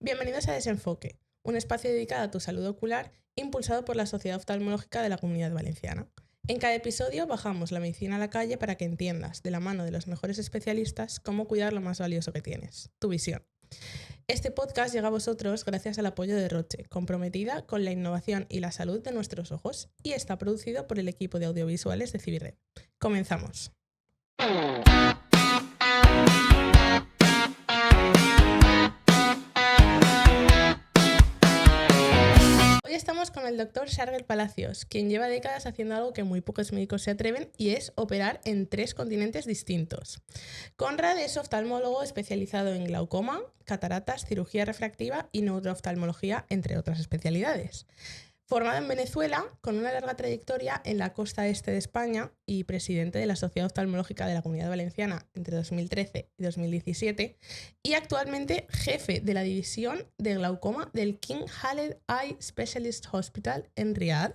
Bienvenidos a Desenfoque, un espacio dedicado a tu salud ocular impulsado por la Sociedad Oftalmológica de la Comunidad Valenciana. En cada episodio bajamos la medicina a la calle para que entiendas, de la mano de los mejores especialistas, cómo cuidar lo más valioso que tienes, tu visión. Este podcast llega a vosotros gracias al apoyo de Roche, comprometida con la innovación y la salud de nuestros ojos, y está producido por el equipo de audiovisuales de Civirred. Comenzamos. Hoy estamos con el doctor Shargel Palacios, quien lleva décadas haciendo algo que muy pocos médicos se atreven, y es operar en 3 continentes distintos. Conrad es oftalmólogo especializado en glaucoma, cataratas, cirugía refractiva y neurooftalmología, entre otras especialidades. Formado en Venezuela, con una larga trayectoria en la costa este de España y presidente de la Sociedad Oftalmológica de la Comunidad Valenciana entre 2013 y 2017, y actualmente jefe de la división de glaucoma del King Khaled Eye Specialist Hospital en Riad,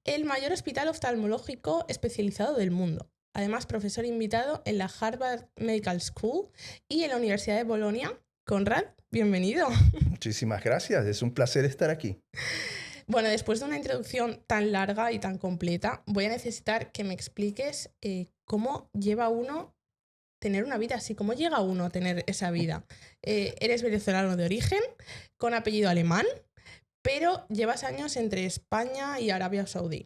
el mayor hospital oftalmológico especializado del mundo. Además, profesor invitado en la Harvard Medical School y en la Universidad de Bolonia. Conrad, bienvenido. Muchísimas gracias, es un placer estar aquí. Bueno, después de una introducción tan larga y tan completa, voy a necesitar que me expliques cómo lleva uno tener una vida así, cómo llega uno a tener esa vida. Eres venezolano de origen, con apellido alemán, pero llevas años entre España y Arabia Saudí.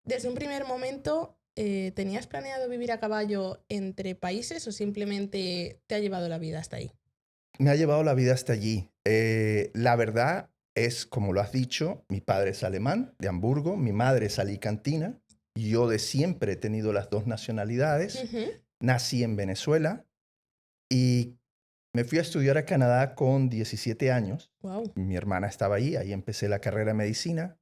Desde un primer momento, ¿tenías planeado vivir a caballo entre países o simplemente te ha llevado la vida hasta ahí? Me ha llevado la vida hasta allí. La verdad es, como lo has dicho, mi padre es alemán, de Hamburgo, mi madre es alicantina. Yo de siempre he tenido las dos nacionalidades. Nací en Venezuela y me fui a estudiar a Canadá con 17 años. Wow. Mi hermana estaba ahí empecé la carrera de medicina.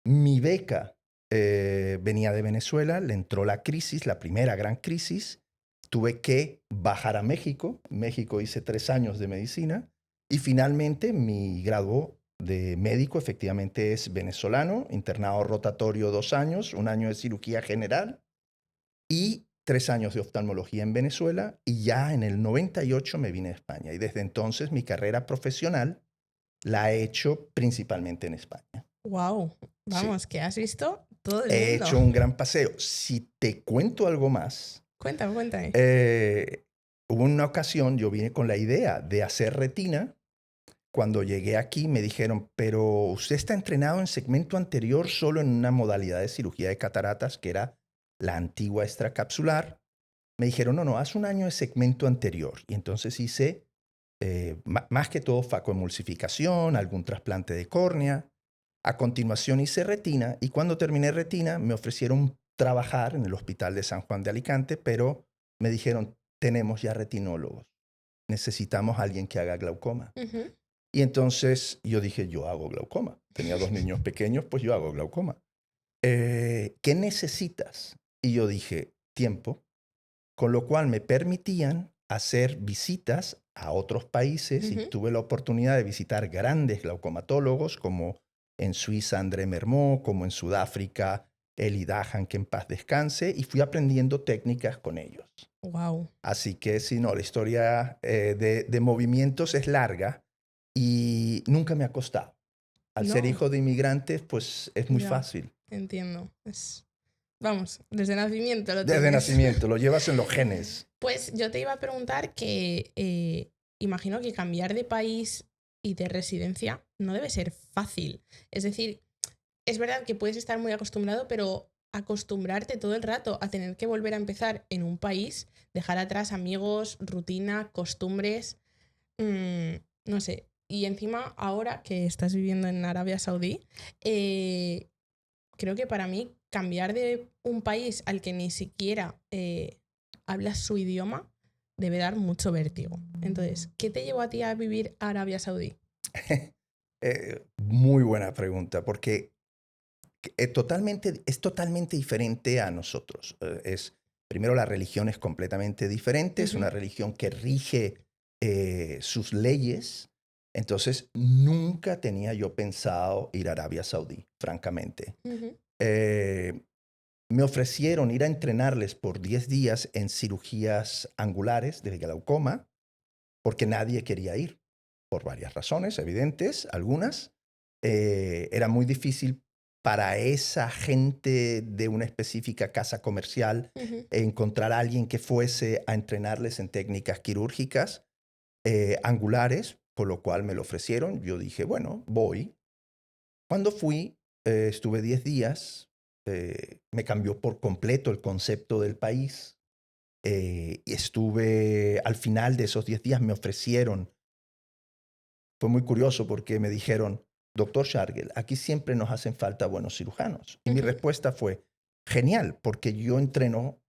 Mi beca venía de Venezuela, le entró la crisis, la primera gran crisis. Tuve que bajar a México. México hice 3 años de medicina y finalmente mi grado de médico efectivamente es venezolano, internado rotatorio 2 años, 1 año de cirugía general y 3 años de oftalmología en Venezuela, y ya en el 98 me vine a España y desde entonces mi carrera profesional la he hecho principalmente en España. Wow. Sí. Vamos, que has visto todo el He mundo. hecho un gran paseo. Si te cuento algo más, Cuéntame. hubo una ocasión, yo vine con la idea de hacer retina. Cuando llegué aquí me dijeron, pero usted está entrenado en segmento anterior solo en una modalidad de cirugía de cataratas, que era la antigua extracapsular. Me dijeron, no, haz 1 año de segmento anterior. Y entonces hice, más que todo, facoemulsificación, algún trasplante de córnea. A continuación hice retina y cuando terminé retina me ofrecieron trabajar en el Hospital de San Juan de Alicante, pero me dijeron, tenemos ya retinólogos, necesitamos a alguien que haga glaucoma. Y entonces yo dije, yo hago glaucoma. Tenía 2 niños pequeños, pues yo hago glaucoma. ¿Qué necesitas? Y yo dije, tiempo, con lo cual me permitían hacer visitas a otros países y tuve la oportunidad de visitar grandes glaucomatólogos como en Suiza André Mermot, como en Sudáfrica Eli Dahan, que en paz descanse, y fui aprendiendo técnicas con ellos. Wow. Así que sí, no, la historia de movimientos es larga y nunca me ha costado. Al ser No, hijo de inmigrantes, pues es muy ya, fácil. entiendo. Vamos, desde nacimiento lo Desde tienes. nacimiento, lo llevas en los genes. Pues yo te iba a preguntar que imagino que cambiar de país y de residencia no debe ser fácil. Es decir, es verdad que puedes estar muy acostumbrado, pero acostumbrarte todo el rato a tener que volver a empezar en un país, dejar atrás amigos, rutina, costumbres, no sé. Y encima, ahora que estás viviendo en Arabia Saudí, creo que para mí cambiar de un país al que ni siquiera hablas su idioma debe dar mucho vértigo. Entonces, ¿qué te llevó a ti a vivir a Arabia Saudí? Muy buena pregunta, porque es totalmente diferente a nosotros. Primero, la religión es completamente diferente, es una religión que rige sus leyes. Entonces, nunca tenía yo pensado ir a Arabia Saudí, francamente. Me ofrecieron ir a entrenarles por 10 días en cirugías angulares de glaucoma, porque nadie quería ir. por varias razones evidentes, algunas. Era muy difícil para esa gente de una específica casa comercial encontrar a alguien que fuese a entrenarles en técnicas quirúrgicas angulares, por lo cual me lo ofrecieron. Yo dije, bueno, voy. Cuando fui, estuve 10 días, me cambió por completo el concepto del país. Y estuve, al final de esos 10 días me ofrecieron, fue muy curioso porque me dijeron, doctor Shargel, aquí siempre nos hacen falta buenos cirujanos. Y mi respuesta fue, genial, porque yo entreno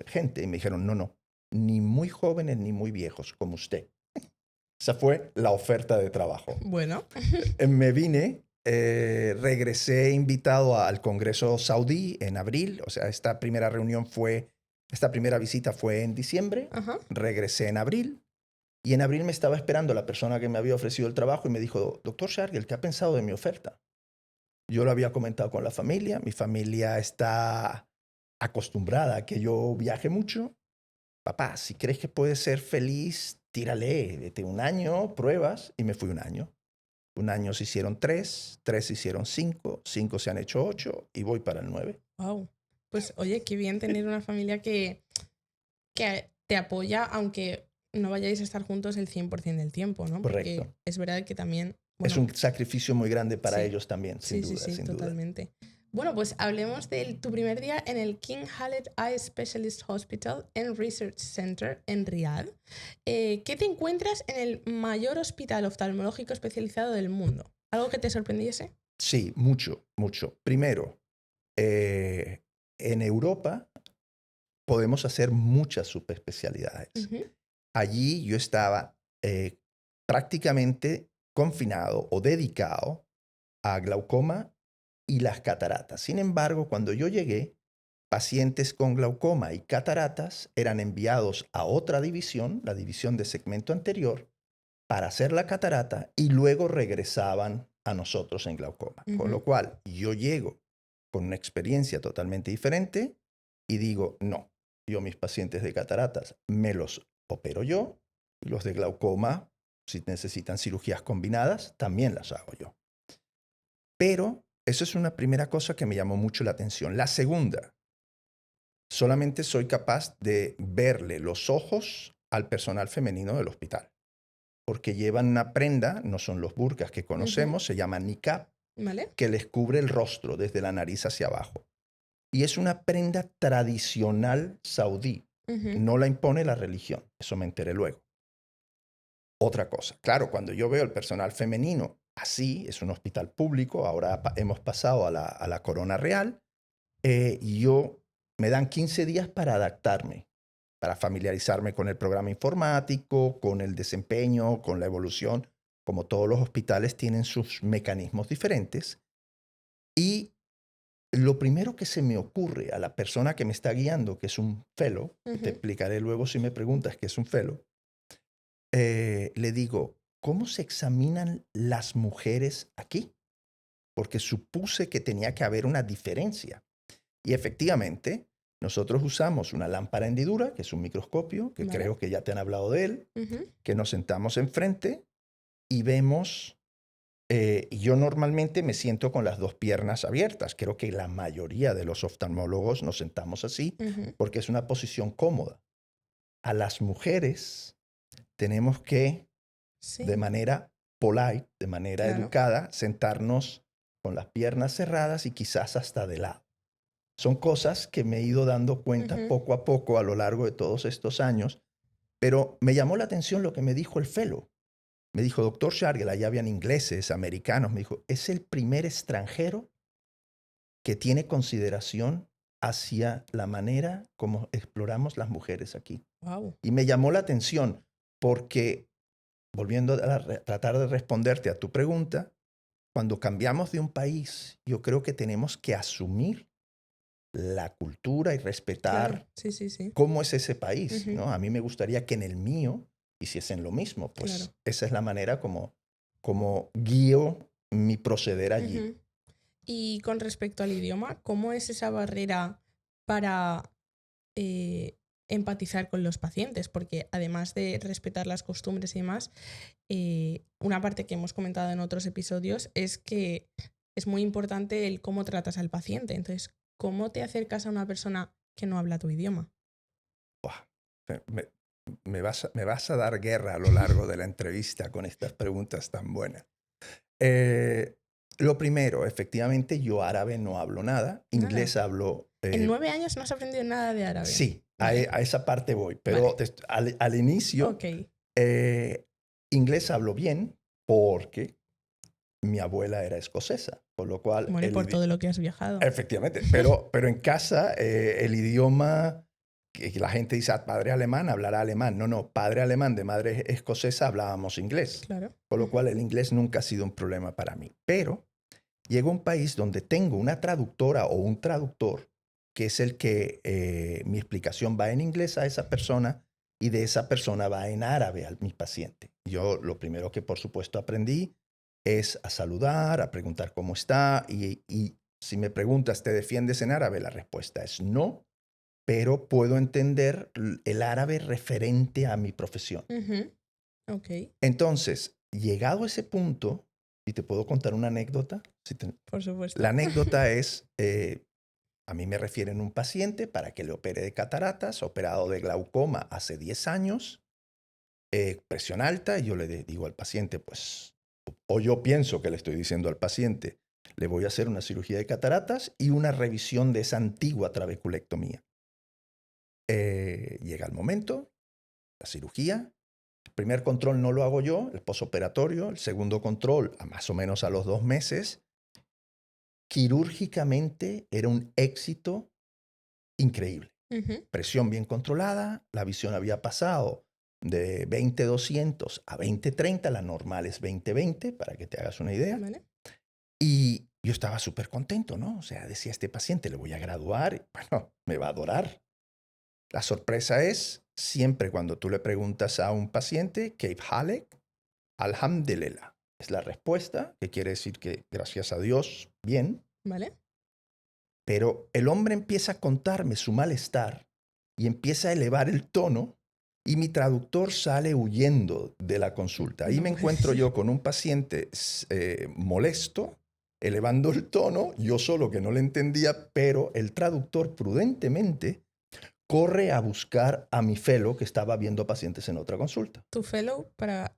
gente. Y me dijeron, no, no, ni muy jóvenes ni muy viejos como usted. Esa fue la oferta de trabajo. Bueno. Me vine, regresé invitado al Congreso Saudí en abril. O sea, esta primera visita fue en diciembre. Regresé en abril. Y en abril me estaba esperando la persona que me había ofrecido el trabajo y me dijo, doctor Shargel, ¿qué ha pensado de mi oferta? Yo lo había comentado con la familia. Mi familia está acostumbrada a que yo viaje mucho. Papá, si crees que puedes ser feliz, tírale, vete un año, pruebas. Y me fui un año. Un año se hicieron 3, 3 se hicieron 5, 5 se han hecho 8 y voy para el 9. Wow. Pues oye, qué bien tener una familia que te apoya, aunque no vayáis a estar juntos el 100% del tiempo, ¿no? Correcto. Porque es verdad que también... Bueno, es un sacrificio muy grande para sí, ellos también, sin duda. Sí, sin totalmente. Duda. Bueno, pues hablemos de tu primer día en el King Khaled Eye Specialist Hospital and Research Center en Riad. ¿Qué te encuentras en el mayor hospital oftalmológico especializado del mundo? ¿Algo que te sorprendiese? Sí, mucho, mucho. Primero, en Europa podemos hacer muchas subespecialidades. Allí yo estaba prácticamente confinado o dedicado a glaucoma y las cataratas. Sin embargo, cuando yo llegué, pacientes con glaucoma y cataratas eran enviados a otra división, la división de segmento anterior, para hacer la catarata y luego regresaban a nosotros en glaucoma. Con lo cual, yo llego con una experiencia totalmente diferente y digo, no, yo mis pacientes de cataratas me los opero yo y los de glaucoma, si necesitan cirugías combinadas, también las hago yo. Pero eso es una primera cosa que me llamó mucho la atención. La segunda, solamente soy capaz de verle los ojos al personal femenino del hospital, porque llevan una prenda, no son los burkas que conocemos, se llama niqab, ¿vale? que les cubre el rostro desde la nariz hacia abajo. Y es una prenda tradicional saudí. No la impone la religión. Eso me enteré luego. Otra cosa. Claro, cuando yo veo el personal femenino así, es un hospital público, ahora hemos pasado a la Corona Real, me dan 15 días para adaptarme, para familiarizarme con el programa informático, con el desempeño, con la evolución. Como todos los hospitales tienen sus mecanismos diferentes. Y lo primero que se me ocurre a la persona que me está guiando, que es un fellow, te explicaré luego si me preguntas qué es un fellow, le digo, ¿cómo se examinan las mujeres aquí? Porque supuse que tenía que haber una diferencia. Y efectivamente, nosotros usamos una lámpara hendidura, que es un microscopio, que creo que ya te han hablado de él, que nos sentamos enfrente y vemos. Yo normalmente me siento con las dos piernas abiertas. Creo que la mayoría de los oftalmólogos nos sentamos así porque es una posición cómoda. A las mujeres tenemos que, de manera polite, de manera educada, sentarnos con las piernas cerradas y quizás hasta de lado. Son cosas que me he ido dando cuenta poco a poco a lo largo de todos estos años, pero me llamó la atención lo que me dijo el fellow. Me dijo, doctor Shargel, allá habían ingleses, americanos. Me dijo, es el primer extranjero que tiene consideración hacia la manera como exploramos las mujeres aquí. Wow. Y me llamó la atención porque, volviendo a tratar de responderte a tu pregunta, cuando cambiamos de un país, yo creo que tenemos que asumir la cultura y respetar cómo es ese país, ¿no? A mí me gustaría que en el mío hiciesen lo mismo. Pues esa es la manera como guío mi proceder allí. Y con respecto al idioma, ¿cómo es esa barrera para empatizar con los pacientes, porque además de respetar las costumbres y demás, una parte que hemos comentado en otros episodios es que es muy importante el cómo tratas al paciente. Entonces, ¿cómo te acercas a una persona que no habla tu idioma? Buah, me, me vas a dar guerra a lo largo de la entrevista con estas preguntas tan buenas. Lo primero, efectivamente, yo árabe no hablo nada. Inglés Nada. hablo... En 9 años no has aprendido nada de árabe. Sí, Vale. a esa parte voy. Pero Vale. al inicio, Ok. inglés hablo bien porque mi abuela era escocesa, por lo cual... Bueno, y por todo lo que has viajado. Efectivamente, pero en casa el idioma que la gente dice, padre alemán, hablará alemán. No, padre alemán de madre escocesa hablábamos inglés. Claro. Por lo cual el inglés nunca ha sido un problema para mí. Pero llego a un país donde tengo una traductora o un traductor que es el que mi explicación va en inglés a esa persona y de esa persona va en árabe a mi paciente. Yo lo primero que por supuesto aprendí es a saludar, a preguntar cómo está y si me preguntas, ¿te defiendes en árabe? La respuesta es no, pero puedo entender el árabe referente a mi profesión. Ok. Entonces, llegado a ese punto, y te puedo contar una anécdota. Por supuesto. La anécdota es, a mí me refieren un paciente para que le opere de cataratas, operado de glaucoma hace 10 años, presión alta, y yo le digo al paciente, pues, o yo pienso que le estoy diciendo al paciente, le voy a hacer una cirugía de cataratas y una revisión de esa antigua trabeculectomía. Llega el momento, la cirugía. El primer control no lo hago yo, el posoperatorio. El segundo control, más o menos a los 2 meses. Quirúrgicamente era un éxito increíble. Presión bien controlada, la visión había pasado de 20/200 a 20/30, la normal es 20/20, para que te hagas una idea. Vale. Y yo estaba súper contento, ¿no? O sea, decía, este paciente le voy a graduar, bueno, me va a adorar. La sorpresa es, siempre cuando tú le preguntas a un paciente, Keif Halek, Alhamdulillah, es la respuesta, que quiere decir que gracias a Dios, bien. Vale. Pero el hombre empieza a contarme su malestar y empieza a elevar el tono y mi traductor sale huyendo de la consulta. Ahí No me puede encuentro ser. yo con un paciente molesto, elevando el tono, yo solo que no le entendía, pero el traductor prudentemente corre a buscar a mi fellow que estaba viendo pacientes en otra consulta. ¿Tu fellow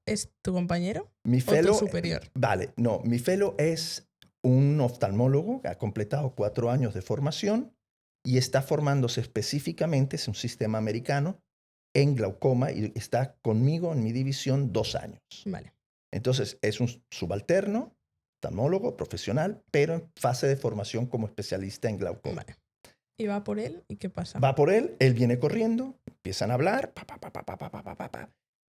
es tu compañero Mi o tu fellow, superior? vale, no, mi fellow es un oftalmólogo que ha completado 4 años de formación y está formándose específicamente, es un sistema americano, en glaucoma y está conmigo en mi división 2 años. Vale. Entonces es un subalterno, oftalmólogo, profesional, pero en fase de formación como especialista en glaucoma. Vale. ¿Y va por él? ¿Y qué pasa? Va por él viene corriendo, empiezan a hablar,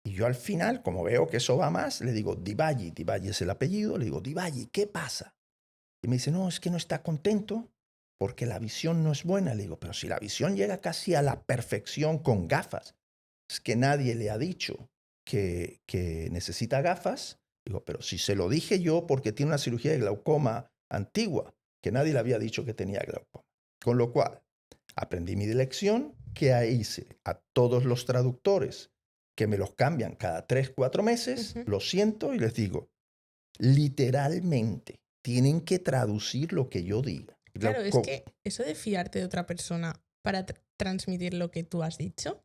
y yo al final, como veo que eso va más, le digo, Dibayi es el apellido, le digo, Dibayi, ¿qué pasa? Y me dice, no, es que no está contento porque la visión no es buena. Le digo, pero si la visión llega casi a la perfección con gafas, es que nadie le ha dicho que necesita gafas. Digo, pero si se lo dije yo porque tiene una cirugía de glaucoma antigua, que nadie le había dicho que tenía glaucoma. Con lo cual, aprendí mi lección, que hice a todos los traductores que me los cambian cada 3, 4 meses, lo siento y les digo, literalmente, tienen que traducir lo que yo diga. Claro, es que eso de fiarte de otra persona para transmitir lo que tú has dicho,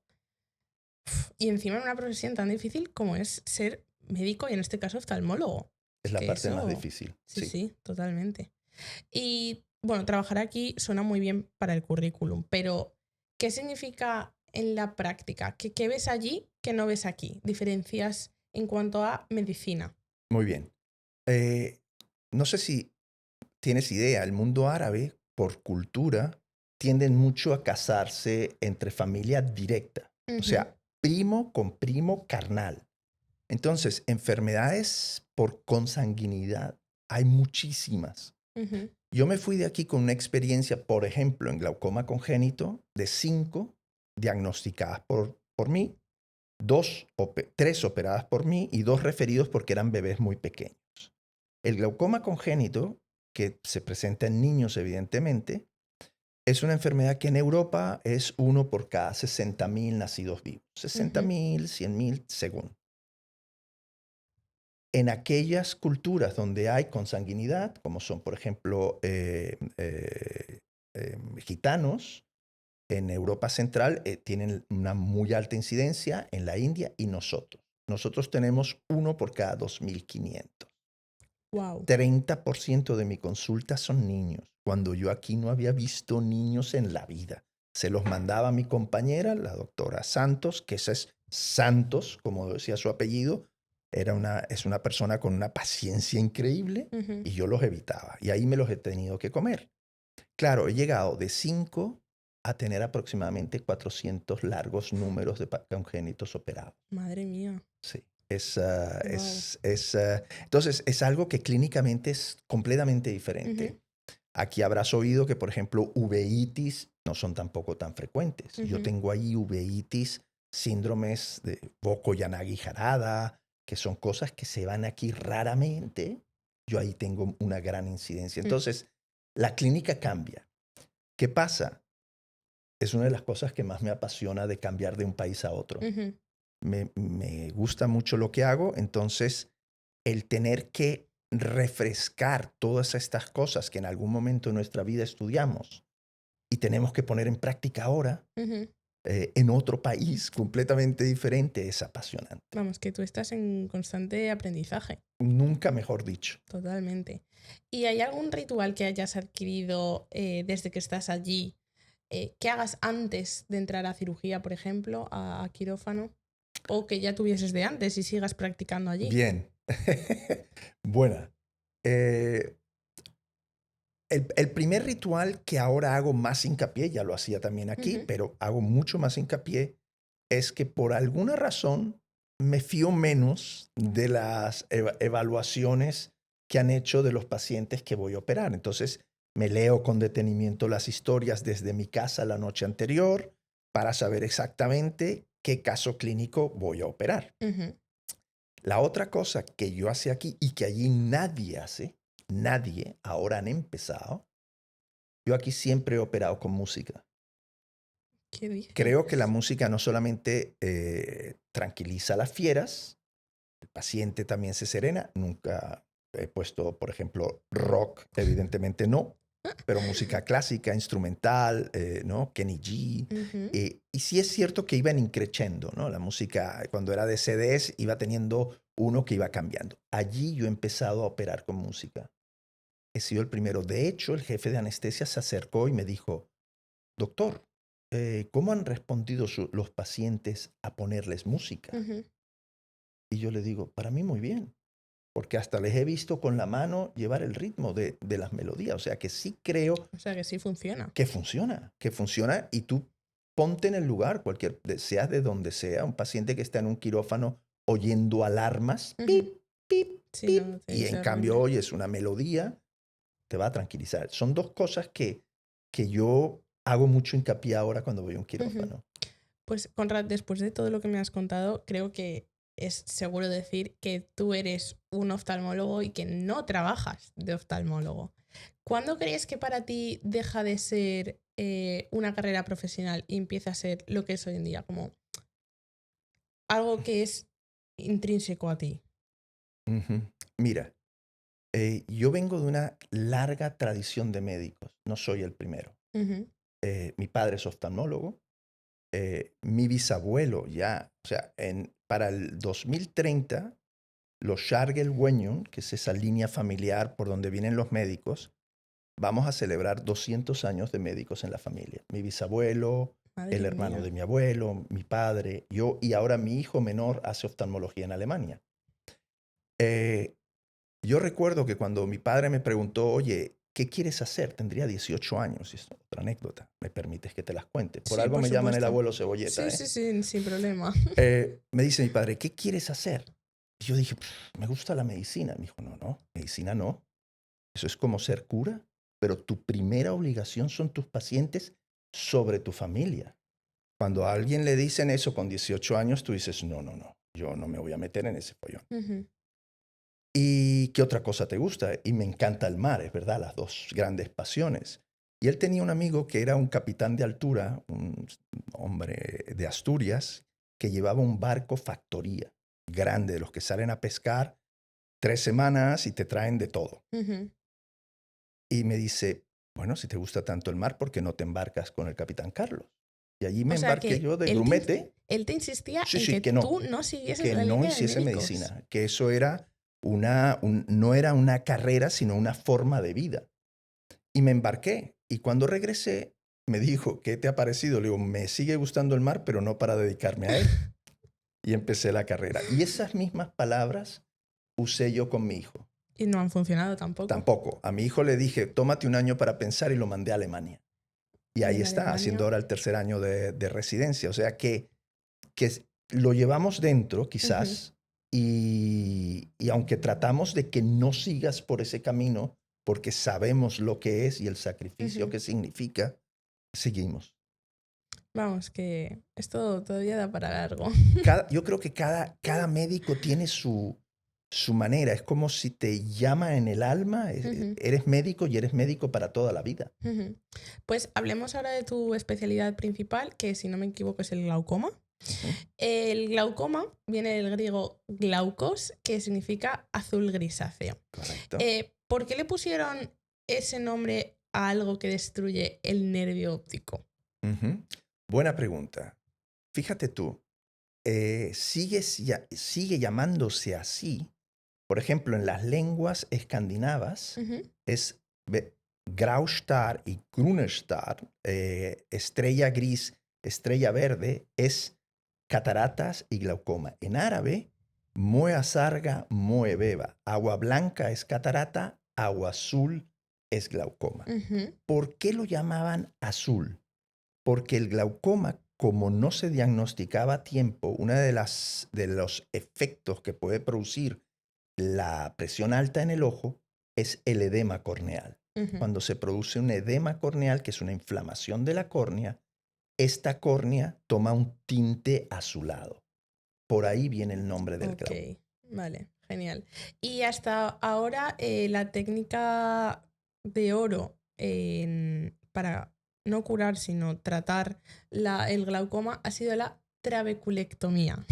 y encima en una profesión tan difícil como es ser médico y en este caso oftalmólogo. Es la parte más difícil. Sí, totalmente. Y bueno, trabajar aquí suena muy bien para el currículum, pero ¿qué significa en la práctica? ¿Qué ves allí que no ves aquí? Diferencias en cuanto a medicina. Muy bien. No sé si tienes idea, el mundo árabe, por cultura, tienden mucho a casarse entre familia directa. O sea, primo con primo carnal. Entonces, enfermedades por consanguinidad hay muchísimas. Yo me fui de aquí con una experiencia, por ejemplo, en glaucoma congénito, de 5 diagnosticadas por mí, 3 operadas por mí y 2 referidos porque eran bebés muy pequeños. El glaucoma congénito, que se presenta en niños evidentemente, Es una enfermedad que en Europa es 1 por cada 60.000 nacidos vivos. 60.000, 100.000, según. En aquellas culturas donde hay consanguinidad, como son, por ejemplo, gitanos, en Europa Central tienen una muy alta incidencia, en la India y nosotros. Nosotros tenemos 1 por cada 2.500. Wow. 30% de mi consulta son niños, cuando yo aquí no había visto niños en la vida. Se los mandaba a mi compañera, la doctora Santos, que esa es Santos, como decía su apellido, es una persona con una paciencia increíble y yo los evitaba. Y ahí me los he tenido que comer. Claro, he llegado de 5 a tener aproximadamente 400 largos números de congénitos operados. Madre mía. Sí. Wow. Entonces, es algo que clínicamente es completamente diferente. Aquí habrás oído que, por ejemplo, uveitis no son tampoco tan frecuentes. Yo tengo ahí uveitis, síndromes de Voco-Yanagi-Harada, que son cosas que se van aquí raramente. Yo ahí tengo una gran incidencia. Entonces, la clínica cambia. ¿Qué pasa? Es una de las cosas que más me apasiona de cambiar de un país a otro. Me gusta mucho lo que hago, entonces el tener que refrescar todas estas cosas que en algún momento de nuestra vida estudiamos y tenemos que poner en práctica ahora en otro país completamente diferente es apasionante. Vamos, que tú estás en constante aprendizaje. Nunca mejor dicho. Totalmente. ¿Y hay algún ritual que hayas adquirido desde que estás allí, que hagas antes de entrar a cirugía, por ejemplo, a quirófano? O que ya tuvieses de antes y sigas practicando allí. Bien. Buena. El primer ritual que ahora hago más hincapié, ya lo hacía también aquí, pero hago mucho más hincapié, es que por alguna razón me fío menos de las evaluaciones que han hecho de los pacientes que voy a operar. Entonces, me leo con detenimiento las historias desde mi casa la noche anterior para saber exactamente qué caso clínico voy a operar. La otra cosa que yo hacía aquí y que allí nadie hace, nadie, ahora han empezado, yo aquí siempre he operado con música. ¿Qué dices? Creo que la música no solamente tranquiliza a las fieras, el paciente también se serena. Nunca he puesto, por ejemplo, rock, evidentemente no, pero música clásica, instrumental, ¿no? Kenny G. Y sí es cierto que iban increciendo, ¿no? La música, cuando era de CDs, iba teniendo uno que iba cambiando. Allí yo he empezado a operar con música. He sido el primero. De hecho, el jefe de anestesia se acercó y me dijo, doctor, ¿cómo han respondido los pacientes a ponerles música? Y yo le digo, para mí muy bien, porque hasta les he visto con la mano llevar el ritmo de las melodías. O sea que sí creo O sea que sí funciona. que funciona y tú ponte en el lugar, seas de donde sea, un paciente que está en un quirófano oyendo alarmas, pip, pip, Sí, pip, no, y en cambio oyes una melodía, te va a tranquilizar. Son dos cosas que yo hago mucho hincapié ahora cuando voy a un quirófano. Pues, Conrad, después de todo lo que me has contado, creo que es seguro decir que tú eres un oftalmólogo y que no trabajas de oftalmólogo. ¿Cuándo crees que para ti deja de ser una carrera profesional y empieza a ser lo que es hoy en día? Como algo que es intrínseco a ti. Mira, yo vengo de una larga tradición de médicos. No soy el primero. Mi padre es oftalmólogo. Mi bisabuelo ya, o sea, para el 2030, los Shargel-Wenyon, que es esa línea familiar por donde vienen los médicos, vamos a celebrar 200 años de médicos en la familia. Mi bisabuelo, Madre el hermano mía. de mi abuelo, mi padre, yo y ahora mi hijo menor hace oftalmología en Alemania. Yo recuerdo que cuando mi padre me preguntó, oye, ¿qué quieres hacer? Tendría 18 años. Y es otra anécdota. ¿Me permites que te las cuente? Por Sí, algo por me llaman el supuesto. abuelo cebolleta. Sí, sí, sí, sin problema. Me dice mi padre, ¿qué quieres hacer? Y yo dije, me gusta la medicina. Me dijo, no, medicina no. Eso es como ser cura, pero tu primera obligación son tus pacientes sobre tu familia. Cuando a alguien le dicen eso con 18 años, tú dices, no, yo no me voy a meter en ese follón. ¿Y qué otra cosa te gusta? Y me encanta el mar, es verdad, las dos grandes pasiones. Y él tenía un amigo que era un capitán de altura, un hombre de Asturias, que llevaba un barco factoría grande, de los que salen a pescar 3 semanas y te traen de todo. Ujú. Y me dice, bueno, si te gusta tanto el mar, ¿por qué no te embarcas con el capitán Carlos? Y allí me O sea embarqué que yo de grumete. él te insistía Sí, en sí, que tú no siguieses que la no línea de hiciese médicos. medicina, que eso era no era una carrera, sino una forma de vida. Y me embarqué. Y cuando regresé, me dijo, ¿qué te ha parecido? Le digo, me sigue gustando el mar, pero no para dedicarme a él. Y empecé la carrera. Y esas mismas palabras usé yo con mi hijo. Y no han funcionado tampoco. Tampoco. A mi hijo le dije, tómate un año para pensar y lo mandé a Alemania. Y Y ahí en está, haciendo Alemania. ahora el tercer año de residencia. O sea que lo llevamos dentro, Ujú, quizás, y aunque tratamos de que no sigas por ese camino, porque sabemos lo que es y el sacrificio ujú. que significa, seguimos. Vamos, que esto todavía da para largo. Yo creo que cada médico tiene su manera. Es como si te llama en el alma, Ujú, eres médico y eres médico para toda la vida. ujú. Pues hablemos ahora de tu especialidad principal, que si no me equivoco es el glaucoma. Ujú, El glaucoma viene del griego glaukos, que significa azul grisáceo. correcto. ¿Por qué le pusieron ese nombre a algo que destruye el nervio óptico? Ujú. Buena pregunta. Fíjate tú, sigue llamándose así. Por ejemplo, en las lenguas escandinavas Ujú, es Graustar y Grunestar, estrella gris, estrella verde, es cataratas y glaucoma. En árabe, Moe Sarga, Moe Beba. Agua blanca es catarata, agua azul es glaucoma. ujú, ¿Por qué lo llamaban azul? Porque el glaucoma, como no se diagnosticaba a tiempo, uno de los efectos que puede producir la presión alta en el ojo es el edema corneal. ujú. Cuando se produce un edema corneal, que es una inflamación de la córnea, esta córnea toma un tinte azulado. Por ahí viene el nombre del Ok, glaucoma. vale, genial. Y hasta ahora la técnica de oro para no curar, sino tratar el glaucoma ha sido la trabeculectomía,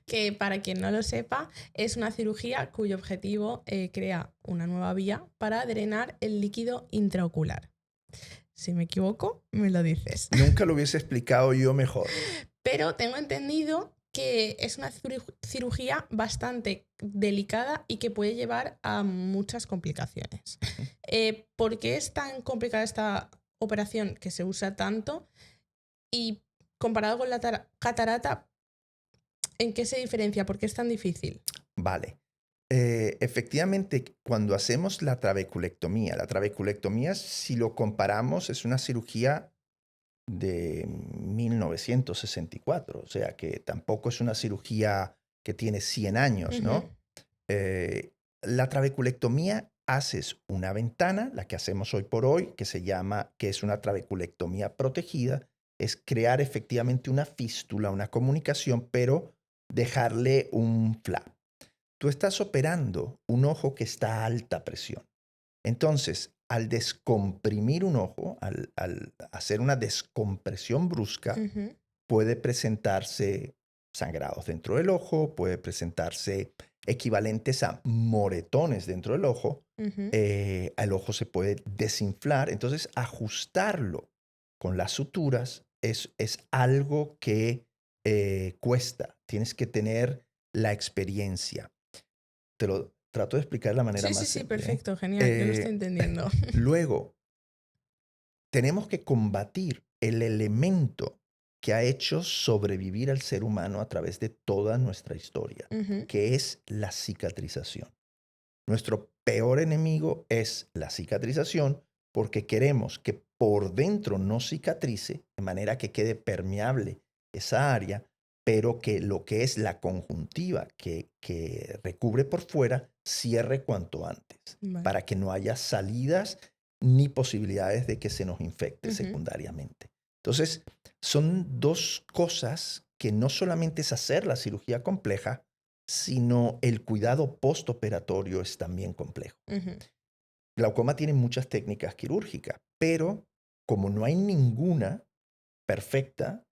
que para quien no lo sepa es una cirugía cuyo objetivo crea una nueva vía para drenar el líquido intraocular. Si me equivoco, me lo dices. Nunca lo hubiese explicado yo mejor. Pero tengo entendido que es una cirugía bastante delicada y que puede llevar a muchas complicaciones. Ujú. ¿Por qué es tan complicada esta operación que se usa tanto? Y comparado con la catarata, ¿en qué se diferencia? ¿Por qué es tan difícil? Vale. Efectivamente, cuando hacemos la trabeculectomía, si lo comparamos, es una cirugía de 1964, o sea que tampoco es una cirugía que tiene 100 años, Ujú, ¿no? La trabeculectomía haces una ventana, la que hacemos hoy por hoy, que es una trabeculectomía protegida, es crear efectivamente una fístula, una comunicación, pero dejarle un flap. Tú estás operando un ojo que está a alta presión. Entonces, al descomprimir un ojo, al hacer una descompresión brusca, ujú, puede presentarse sangrados dentro del ojo, puede presentarse equivalentes a moretones dentro del ojo, ujú. el ojo se puede desinflar, entonces ajustarlo con las suturas es algo que cuesta, tienes que tener la experiencia. Te lo trato de explicar de la manera Sí, sí, más sí, simple. perfecto, genial, yo lo estoy Eh, entendiendo. luego, tenemos que combatir el elemento que ha hecho sobrevivir al ser humano a través de toda nuestra historia, Ujú, que es la cicatrización. Nuestro peor enemigo es la cicatrización porque queremos que por dentro no cicatrice, de manera que quede permeable esa área, pero que lo que es la conjuntiva que recubre por fuera cierre cuanto antes, vale. para que no haya salidas ni posibilidades de que se nos infecte Ujú, secundariamente. Entonces, son dos cosas que no solamente es hacer la cirugía compleja, sino el cuidado postoperatorio es también complejo. ujú, Glaucoma tiene muchas técnicas quirúrgicas, pero como no hay ninguna perfecta,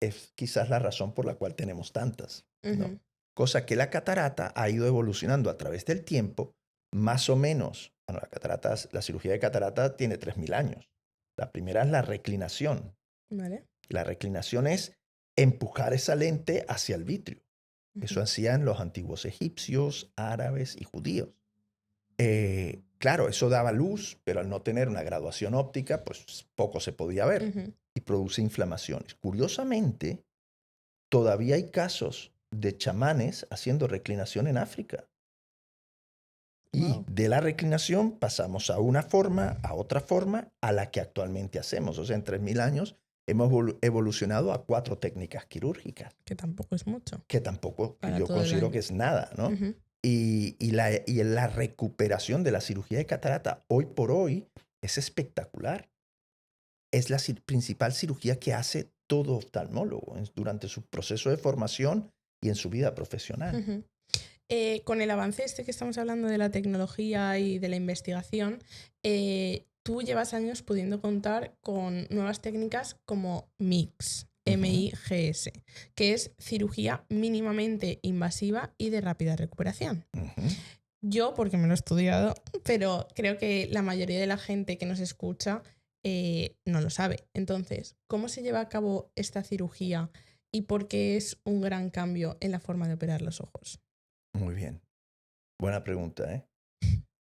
es quizás la razón por la cual tenemos tantas, ¿no? Ujú. Cosa que la catarata ha ido evolucionando a través del tiempo, más o menos. Bueno, la cirugía de catarata tiene 3000 años. La primera es la reclinación. Vale. La reclinación es empujar esa lente hacia el vitrio. Eso Ujú. hacían los antiguos egipcios, árabes y judíos. Claro, eso daba luz, pero al no tener una graduación óptica, pues poco se podía ver Ujú. y produce inflamaciones. Curiosamente, todavía hay casos de chamanes haciendo reclinación en África. Y Wow. de la reclinación pasamos a una forma, a otra forma, a la que actualmente hacemos. O sea, en 3000 años hemos evolucionado a 4 técnicas quirúrgicas, Que tampoco es mucho que tampoco, que para yo todo el considero año. que es nada, ¿no? Ujú. Y la recuperación de la cirugía de catarata hoy por hoy es espectacular. Es la principal cirugía que hace todo oftalmólogo durante su proceso de formación y en su vida profesional. Ujú. Con el avance este que estamos hablando de la tecnología y de la investigación, tú llevas años pudiendo contar con nuevas técnicas como MIGS, Ujú. MIGS, que es cirugía mínimamente invasiva y de rápida recuperación. Ujú. Yo, porque me lo he estudiado, pero creo que la mayoría de la gente que nos escucha no lo sabe. Entonces, ¿cómo se lleva a cabo esta cirugía y por qué es un gran cambio en la forma de operar los ojos? Muy bien. Buena pregunta,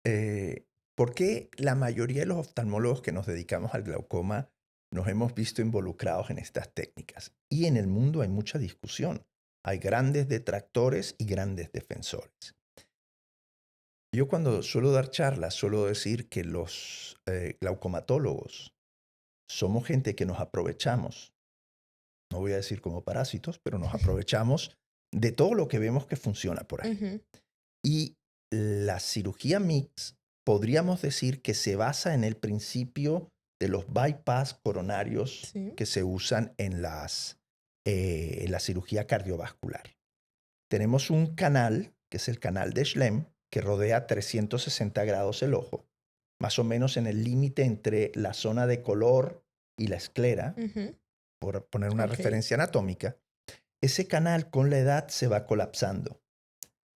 ¿eh? ¿Por qué la mayoría de los oftalmólogos que nos dedicamos al glaucoma nos hemos visto involucrados en estas técnicas? Y en el mundo hay mucha discusión. Hay grandes detractores y grandes defensores. Yo cuando suelo dar charlas suelo decir que los glaucomatólogos somos gente que nos aprovechamos, no voy a decir como parásitos, pero nos aprovechamos de todo lo que vemos que funciona por ahí. Ujú. Y la cirugía mix podríamos decir que se basa en el principio de los bypass coronarios Sí. que se usan en en la cirugía cardiovascular. Tenemos un canal, que es el canal de Schlemm, que rodea 360 grados el ojo, más o menos en el límite entre la zona de color y la esclera, Ujú. por poner una Ok. referencia anatómica. Ese canal con la edad se va colapsando.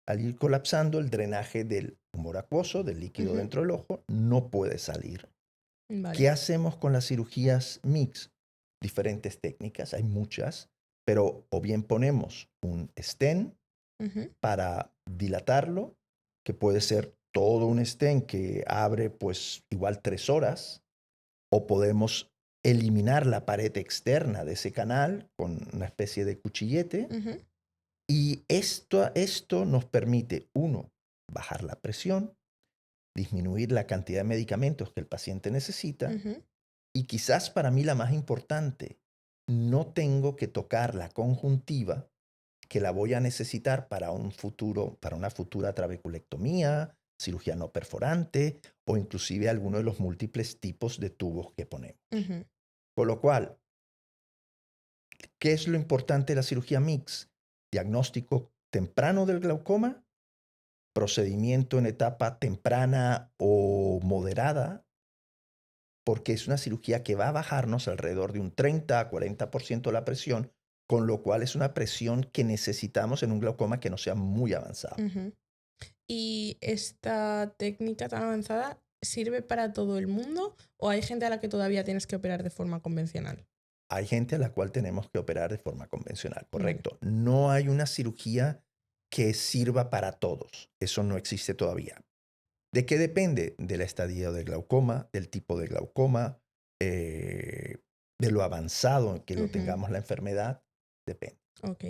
Al ir colapsando, el drenaje del humor acuoso, del líquido Ujú. dentro del ojo, no puede salir. ¿Qué Vale. hacemos con las cirugías mix? Diferentes técnicas, hay muchas, pero o bien ponemos un stent Ujú. para dilatarlo, que puede ser todo un stent que abre pues igual 3 horas, o podemos eliminar la pared externa de ese canal con una especie de cuchillete. Ujú. Y esto nos permite, uno, bajar la presión, disminuir la cantidad de medicamentos que el paciente necesita Ujú. y quizás para mí la más importante, no tengo que tocar la conjuntiva que la voy a necesitar para para una futura trabeculectomía, cirugía no perforante o inclusive alguno de los múltiples tipos de tubos que ponemos. Ujú. Por lo cual, ¿qué es lo importante de la cirugía mix? Diagnóstico temprano del glaucoma, procedimiento en etapa temprana o moderada, porque es una cirugía que va a bajarnos alrededor de un 30 a 40% la presión, con lo cual es una presión que necesitamos en un glaucoma que no sea muy avanzado. Ujú. ¿Y esta técnica tan avanzada sirve para todo el mundo o hay gente a la que todavía tienes que operar de forma convencional? Hay gente a la cual tenemos que operar de forma convencional, Vale. correcto. No hay una cirugía que sirva para todos. Eso no existe todavía. ¿De qué depende? Del estadio de glaucoma, del tipo de glaucoma, eh, de lo avanzado en que lo Ujú. tengamos la enfermedad. Depende. Ok.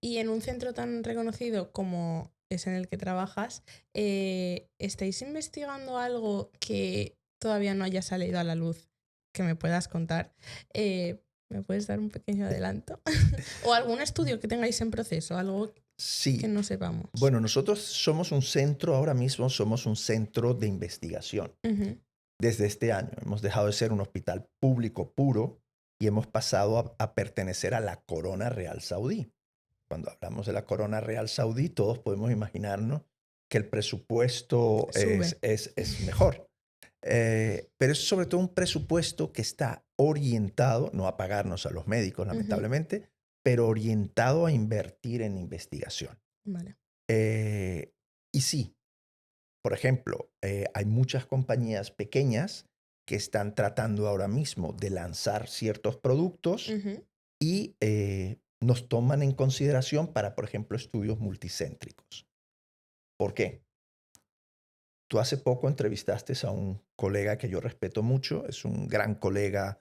Y en un centro tan reconocido como es en el que trabajas, ¿estáis investigando algo que todavía no haya salido a la luz que me puedas contar? ¿Me puedes dar un pequeño adelanto? ¿O algún estudio que tengáis en proceso? Algo que Sí. no sepamos. Bueno, nosotros somos un centro, ahora mismo somos un centro de investigación. Ujú. Desde este año hemos dejado de ser un hospital público puro y hemos pasado a pertenecer a la Corona Real Saudí. Cuando hablamos de la Corona Real Saudí, todos podemos imaginarnos que el presupuesto Sube. es mejor. Pero es sobre todo un presupuesto que está orientado, no a pagarnos a los médicos, Ujú. lamentablemente, pero orientado a invertir en investigación. Vale. Y sí, por ejemplo, hay muchas compañías pequeñas que están tratando ahora mismo de lanzar ciertos productos Ujú. y nos toman en consideración para, por ejemplo, estudios multicéntricos. ¿Por qué? Tú hace poco entrevistaste a un colega que yo respeto mucho, es un gran colega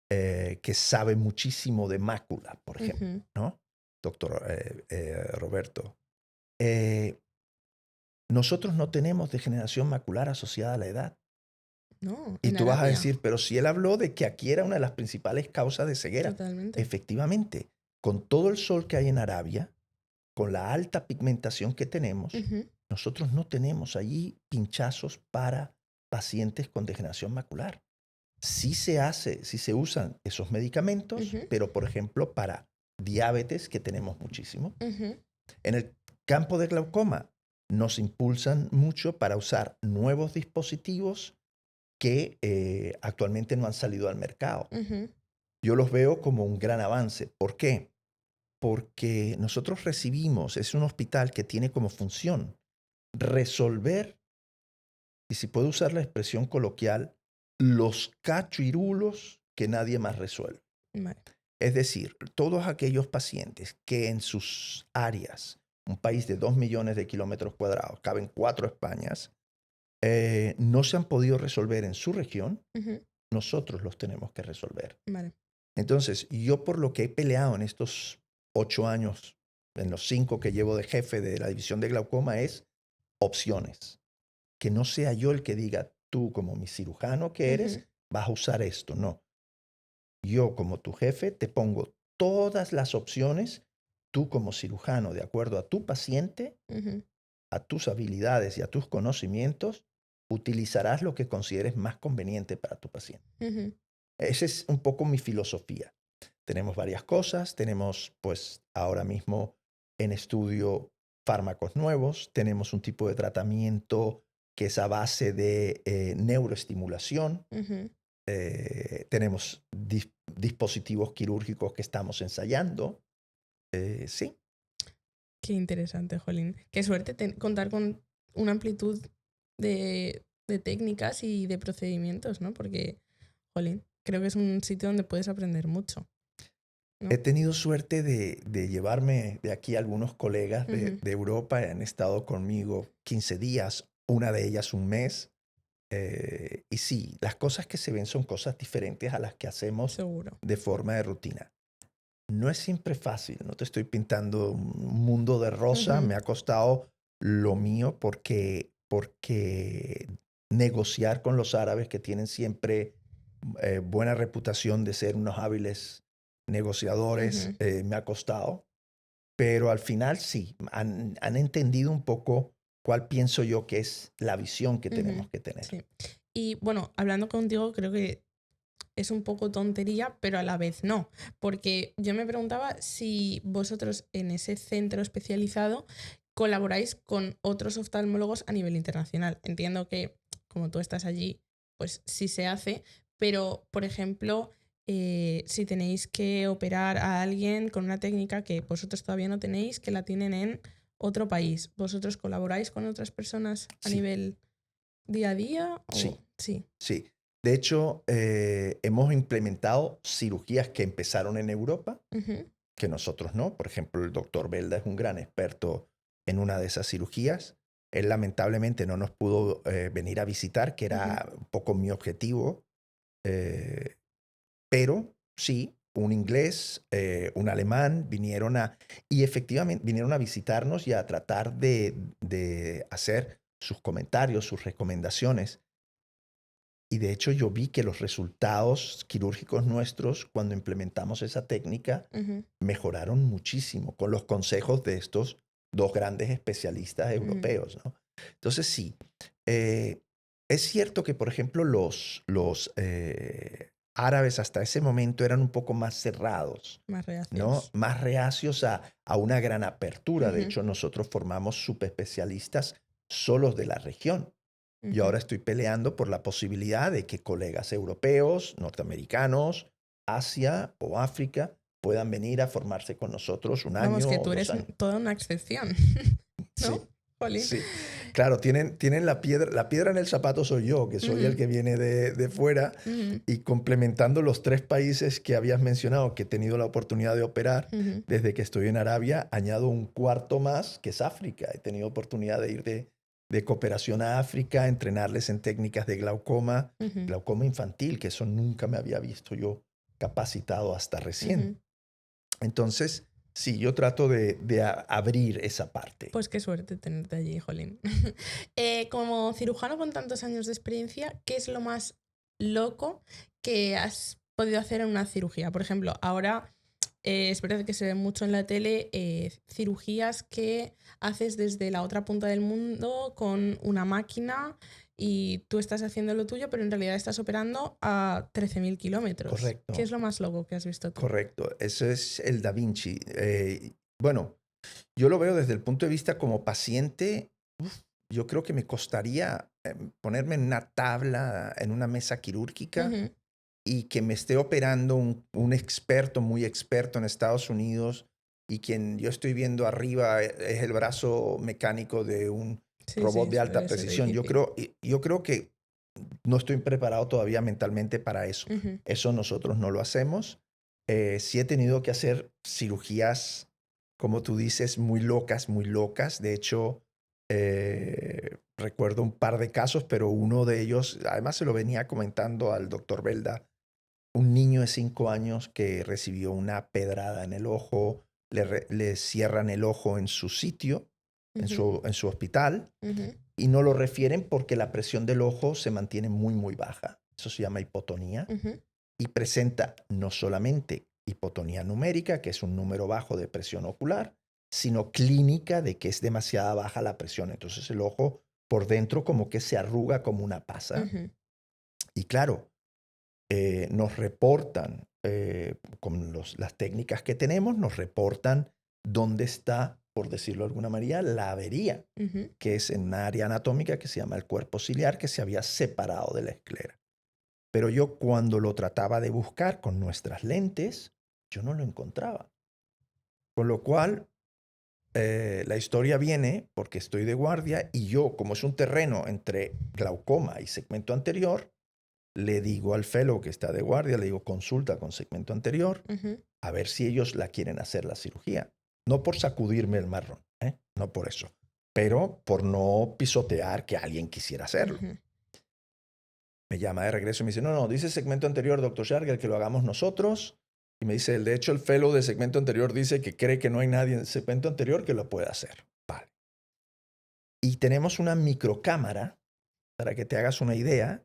que sabe muchísimo de mácula, por ejemplo, Ujú. ¿no? Doctor Roberto. Eh, Nosotros no tenemos degeneración macular asociada a la edad. No, Y en tú vas a Arabia. decir, pero si él habló de que aquí era una de las principales causas de ceguera. Totalmente. Efectivamente, con todo el sol que hay en Arabia, con la alta pigmentación que tenemos, Ujú. nosotros no tenemos allí pinchazos para pacientes con degeneración macular. Sí se usan esos medicamentos, Ujú. pero por ejemplo para diabetes, que tenemos muchísimo. Ujú. En el campo de glaucoma, nos impulsan mucho para usar nuevos dispositivos que actualmente no han salido al mercado. Ujú. Yo los veo como un gran avance. ¿Por qué? Porque nosotros recibimos, es un hospital que tiene como función resolver, y si puedo usar la expresión coloquial, los cachirulos que nadie más resuelve. Vale. Es decir, todos aquellos pacientes que en sus áreas, un país de 2 millones de kilómetros cuadrados, caben 4 Españas, no se han podido resolver en su región, Ujú. nosotros los tenemos que resolver. Vale. Entonces, yo por lo que he peleado en estos 8 años, en los 5 que llevo de jefe de la división de glaucoma, es opciones. Que no sea yo el que diga, tú como mi cirujano que Ujú. eres, vas a usar esto. No, yo como tu jefe te pongo todas las opciones, tú como cirujano, de acuerdo a tu paciente, Ujú. a tus habilidades y a tus conocimientos, utilizarás lo que consideres más conveniente para tu paciente. Ujú. Esa es un poco mi filosofía. Tenemos varias cosas, tenemos pues ahora mismo en estudio fármacos nuevos, tenemos un tipo de tratamiento que es a base de neuroestimulación, Ujú. tenemos dispositivos quirúrgicos que estamos ensayando. Sí, Qué interesante, Jolín. Qué suerte contar con una amplitud de técnicas y de procedimientos, ¿no? Porque, Jolín, creo que es un sitio donde puedes aprender mucho, he ¿no? tenido suerte de llevarme de aquí algunos colegas Ujú. de Europa, han estado conmigo 15 días, una de ellas un mes. Y sí, las cosas que se ven son cosas diferentes a las que hacemos Seguro. de forma de rutina. No es siempre fácil, no te estoy pintando un mundo de rosa, Ujú. me ha costado lo mío porque negociar con los árabes que tienen siempre buena reputación de ser unos hábiles negociadores, Ujú. me ha costado, pero al final sí, han entendido un poco cuál pienso yo que es la visión que tenemos Ujú. que tener. Sí. Y bueno, hablando contigo, creo que es un poco tontería, pero a la vez no. Porque yo me preguntaba si vosotros en ese centro especializado colaboráis con otros oftalmólogos a nivel internacional. Entiendo que como tú estás allí, pues sí se hace, pero por ejemplo, si tenéis que operar a alguien con una técnica que vosotros todavía no tenéis, que la tienen en otro país, ¿vosotros colaboráis con otras personas a Sí, nivel día a día? O sí, sí. sí. De hecho, hemos implementado cirugías que empezaron en Europa, Ujú. que nosotros no. Por ejemplo, el doctor Belda es un gran experto en una de esas cirugías. Él lamentablemente no nos pudo venir a visitar, que Ujú. era un poco mi objetivo, eh, pero sí, un inglés, un alemán y efectivamente vinieron a visitarnos y a tratar de hacer sus comentarios, sus recomendaciones. Y de hecho yo vi que los resultados quirúrgicos nuestros, cuando implementamos esa técnica, Ujú. mejoraron muchísimo con los consejos de estos dos grandes especialistas Ujú. europeos, ¿no? Entonces sí, eh, es cierto que, por ejemplo, los árabes hasta ese momento eran un poco más cerrados, Más ¿no? reacios. Más reacios a una gran apertura. De Ujú. hecho, nosotros formamos subespecialistas solos de la región. Yo ahora estoy peleando por la posibilidad de que colegas europeos, norteamericanos, Asia o África puedan venir a formarse con nosotros un Vamos, año que o tú 2 eres años. toda una excepción, Sí, ¿no, Jolín? sí. Claro, tienen la piedra en el zapato soy yo, que soy el Ujú, que viene de fuera, ujú, y complementando los 3 países que habías mencionado que he tenido la oportunidad de operar ujú. desde que estoy en Arabia, añado un cuarto más, que es África. He tenido oportunidad de ir de cooperación a África, entrenarles en técnicas de Ujú, glaucoma infantil, que eso nunca me había visto yo capacitado hasta recién. ujú. Entonces, sí, yo trato de abrir esa parte. Pues qué suerte tenerte allí, Jolín. Como cirujano con tantos años de experiencia, ¿qué es lo más loco que has podido hacer en una cirugía? Por ejemplo, ahora es verdad que se ve mucho en la tele cirugías que haces desde la otra punta del mundo con una máquina y tú estás haciendo lo tuyo, pero en realidad estás operando a 13.000 kilómetros. ¿Qué Correcto, es lo más loco que has visto tú? correcto. Eso es el Da Vinci. Bueno, yo lo veo desde el punto de vista como paciente. Yo creo que me costaría ponerme en una tabla, en una mesa quirúrgica Ujú, y que me esté operando un experto, muy experto en Estados Unidos, y quien yo estoy viendo arriba es el brazo mecánico de un sí, robot sí, de alta suele ser precisión. difícil. Yo creo que no estoy preparado todavía mentalmente para eso. Ujú, Eso nosotros no lo hacemos. Sí he tenido que hacer cirugías, como tú dices, muy locas, muy locas. De hecho, recuerdo un par de casos, pero uno de ellos, además se lo venía comentando al doctor Belda, un niño de 5 años que recibió una pedrada en el ojo, le cierran el ojo en su sitio, ujú, en su hospital, ujú, y no lo refieren porque la presión del ojo se mantiene muy, muy baja. Eso se llama hipotonía ujú. y presenta no solamente hipotonía numérica, que es un número bajo de presión ocular, sino clínica de que es demasiada baja la presión. Entonces el ojo por dentro como que se arruga como una pasa. Ujú, Y claro, nos reportan, con las técnicas que tenemos, nos reportan dónde está, por decirlo de alguna manera, la avería, ujú. que es en una área anatómica que se llama el cuerpo ciliar, que se había separado de la esclera. Pero yo cuando lo trataba de buscar con nuestras lentes, yo no lo encontraba. Con lo cual, la historia viene porque estoy de guardia y yo, como es un terreno entre glaucoma y segmento anterior, le digo al fellow que está de guardia, le digo, consulta con segmento anterior, Ujú, a ver si ellos la quieren hacer la cirugía. No por sacudirme el marrón, ¿eh? No por eso, pero por no pisotear que alguien quisiera hacerlo. ujú. Me llama de regreso y me dice, no, no, dice segmento anterior, doctor Sharger, que lo hagamos nosotros. Y me dice, de hecho, el fellow de segmento anterior dice que cree que no hay nadie en segmento anterior que lo pueda hacer. Vale. Y tenemos una microcámara, para que te hagas una idea,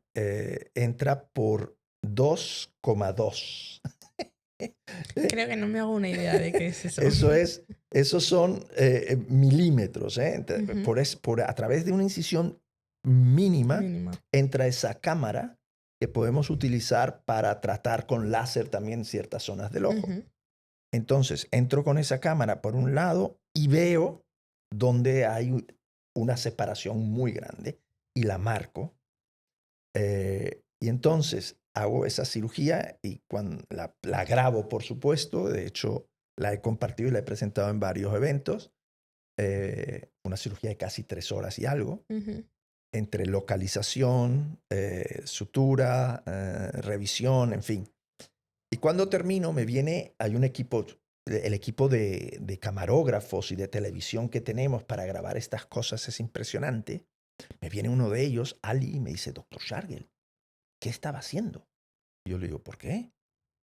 entra por 2,2. Creo que no me hago una idea de qué es eso. Eso es, esos son milímetros, ¿eh? Ujú, A través de una incisión mínima mínima. entra esa cámara que podemos utilizar para tratar con láser también ciertas zonas del ojo. Ujú, Entonces, entro con esa cámara por un lado y veo donde hay una separación muy grande y la marco. Y entonces hago esa cirugía y cuando la grabo, por supuesto, de hecho la he compartido y la he presentado en varios eventos, una cirugía de casi 3 horas y algo, ujú, entre localización, sutura, revisión, en fin. Y cuando termino, hay un equipo, el equipo de camarógrafos y de televisión que tenemos para grabar estas cosas es impresionante. Me viene uno de ellos, Ali, y me dice, doctor Shargel, ¿qué estaba haciendo? Yo le digo, ¿por qué?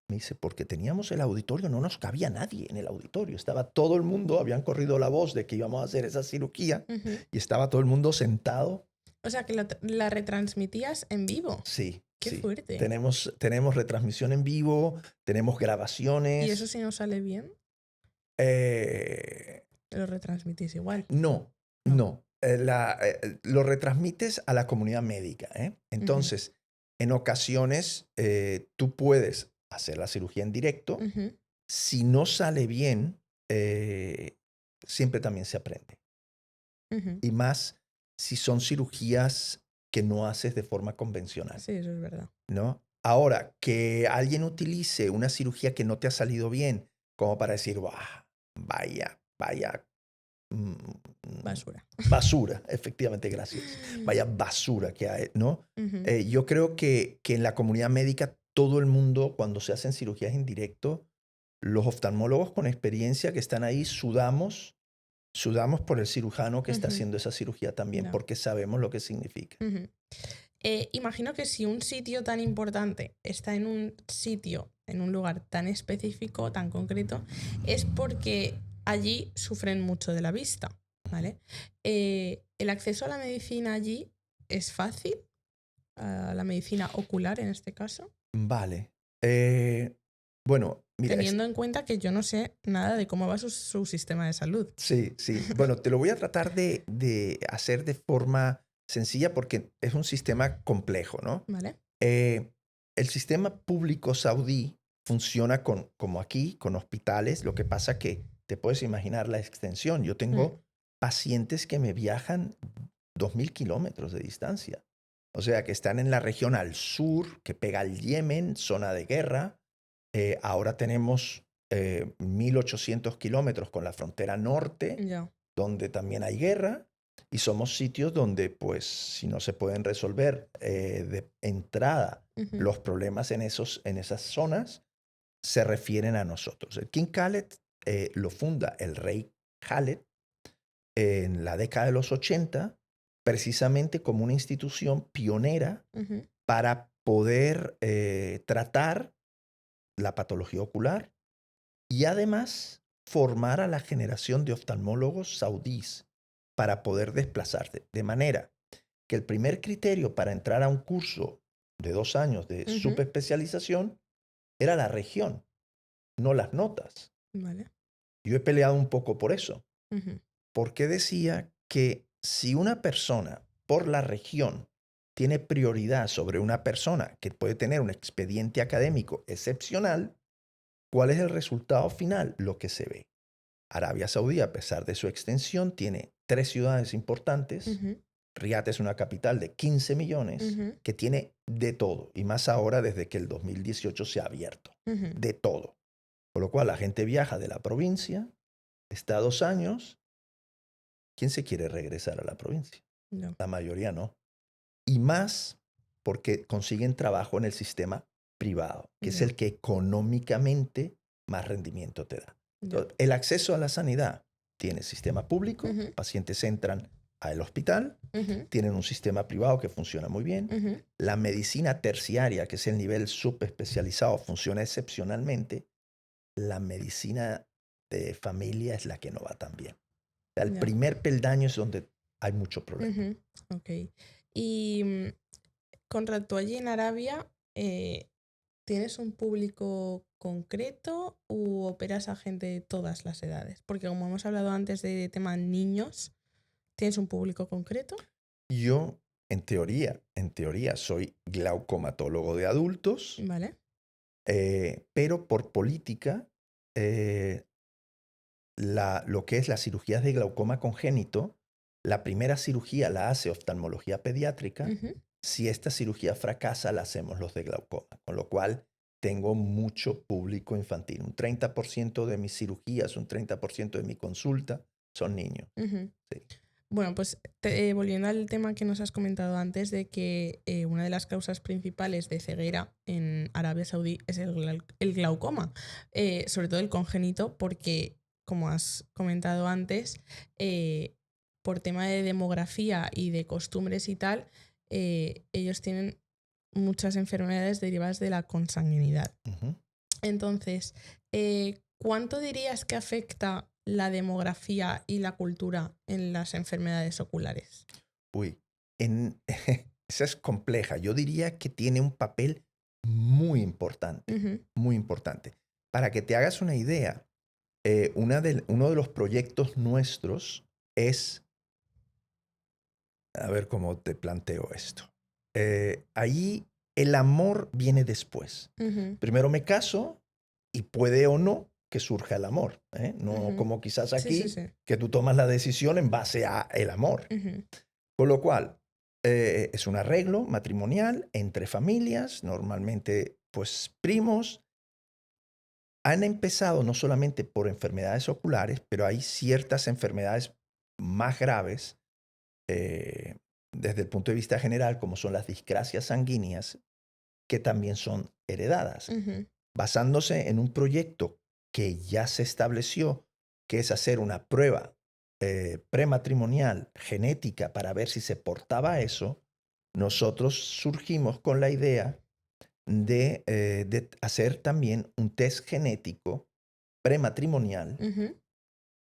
Me dice, porque teníamos el auditorio, no nos cabía nadie en el auditorio. Estaba todo el mundo, habían corrido la voz de que íbamos a hacer esa cirugía ujú. y estaba todo el mundo sentado. O sea, que la retransmitías en vivo. Sí, Qué sí. fuerte. Tenemos retransmisión en vivo, tenemos ¿Y eso grabaciones. si no sale bien? Eh, Lo retransmitís igual. no, No. no. Lo retransmites a la comunidad médica, ¿eh? Ujú, Entonces, en ocasiones, tú puedes hacer la cirugía en directo. ujú, Si no sale bien, eh, siempre también se aprende. ujú, Y más si son cirugías que no haces de forma convencional, Sí, eso es verdad. ¿no? Ahora, que alguien utilice una cirugía que no te ha salido bien como para decir, "Buah, vaya mm, Basura. basura", efectivamente, gracias, vaya basura que hay, ¿no? Ujú, Yo creo que en la comunidad médica todo el mundo, cuando se hacen cirugías en directo, los oftalmólogos con experiencia que están ahí sudamos por el cirujano que está ujú, haciendo esa cirugía también, ya, porque sabemos lo que significa. ujú. Imagino que si un sitio tan importante está en un sitio, en un lugar tan específico, tan concreto, es porque allí sufren mucho de la vista, ¿vale? ¿El acceso a la medicina allí es fácil? A la medicina ocular en este caso, Vale. Bueno, mira, teniendo en cuenta que yo no sé nada de cómo va su sistema de salud, sí, sí. Bueno, te lo voy a tratar de hacer de forma sencilla porque es un sistema complejo, ¿no? ¿vale? Eh, el sistema público saudí funciona como aquí, con hospitales. Lo que pasa que te puedes imaginar la extensión. Yo Mm, tengo pacientes que me viajan 2.000 kilómetros de distancia. O sea, que están en la región al sur, que pega al Yemen, zona de guerra. Ahora tenemos 1.800 kilómetros con la frontera norte, ya. donde también hay guerra. Y somos sitios donde, pues, si no se pueden resolver de entrada Ujú, los problemas en esas zonas, se refieren a nosotros. El King Khaled lo funda el rey Khaled en la década de los 80, precisamente como una institución pionera ujú, para poder tratar la patología ocular y además formar a la generación de oftalmólogos saudíes para poder desplazarse. De manera que el primer criterio para entrar a un curso de 2 años de ujú, subespecialización era la región, no las notas. vale. Yo he peleado un poco por eso, Ujú, porque decía que si una persona por la región tiene prioridad sobre una persona que puede tener un expediente académico excepcional, ¿cuál es el resultado final? Lo que se ve. Arabia Saudí, a pesar de su extensión, tiene 3 ciudades importantes. ujú, Riad es una capital de 15 millones ujú, que tiene de todo, y más ahora desde que el 2018 se ha abierto. ujú, De todo. Por lo cual la gente viaja de la provincia, está 2 años. ¿Quién se quiere regresar a la provincia? ya, La mayoría no. Y más porque consiguen trabajo en el sistema privado, que es ya, el que económicamente más rendimiento te da. ya. Entonces, el acceso a la sanidad tiene sistema público, Ujú, pacientes entran al hospital, ujú, tienen un sistema privado que funciona muy bien. ujú, La medicina terciaria, que es el nivel subespecializado, funciona excepcionalmente. La medicina de familia es la que no va tan bien. O sea, el ya, primer peldaño es donde hay mucho problema. ujú, ok. Y Conrad, allí en Arabia, ¿tienes un público concreto u operas a gente de todas las edades? Porque como hemos hablado antes de tema niños, ¿tienes un público concreto? Yo, en teoría, soy glaucomatólogo de adultos, Vale. pero por política, eh, lo que es las cirugías de glaucoma congénito, la primera cirugía la hace oftalmología pediátrica. Ujú, Si esta cirugía fracasa, la hacemos los de glaucoma, con lo cual tengo mucho público infantil. Un 30% de mis cirugías, un 30% de mi consulta son niños. ujú. Sí. Bueno, pues volviendo al tema que nos has comentado antes de que una de las causas principales de ceguera en Arabia Saudí es el glaucoma, sobre todo el congénito, porque, como has comentado antes, eh, por tema de demografía y de costumbres y tal, ellos tienen muchas enfermedades derivadas de la consanguinidad. Ujú. Entonces, ¿cuánto dirías que afecta la demografía y la cultura en las enfermedades oculares? Uy, en, esa es compleja. Yo diría que tiene un papel muy importante, Ujú, muy importante. Para que te hagas una idea, uno de los proyectos nuestros es, a ver cómo te planteo esto. Ahí el amor viene después. ujú, Primero me caso y puede o no que surja el amor, ¿eh? No ujú. como quizás Sí, sí, aquí, sí. que tú tomas la decisión en base a el amor. Ujú, Con lo cual, es un arreglo matrimonial entre familias, normalmente pues primos. Han empezado no solamente por enfermedades oculares, pero hay ciertas enfermedades más graves desde el punto de vista general, como son las discrasias sanguíneas, que también son heredadas. Ujú. Basándose en un proyecto que ya se estableció, que es hacer una prueba prematrimonial genética para ver si se portaba eso, nosotros surgimos con la idea de hacer también un test genético prematrimonial Ujú.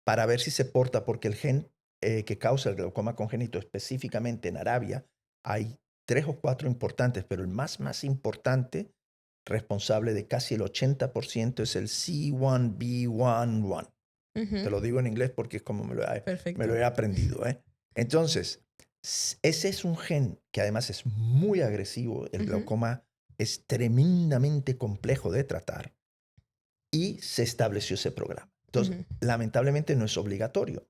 para ver si se porta, porque el gen que causa el glaucoma congénito, específicamente en Arabia, hay 3 o 4 importantes, pero el más importante, responsable de casi el 80%, es el C1B11. Te Ujú. lo digo en inglés porque es como me lo Perfecto. he aprendido. Entonces, ese es un gen que además es muy agresivo. El Ujú. glaucoma es tremendamente complejo de tratar y se estableció ese programa. Entonces, Ujú. lamentablemente no es obligatorio.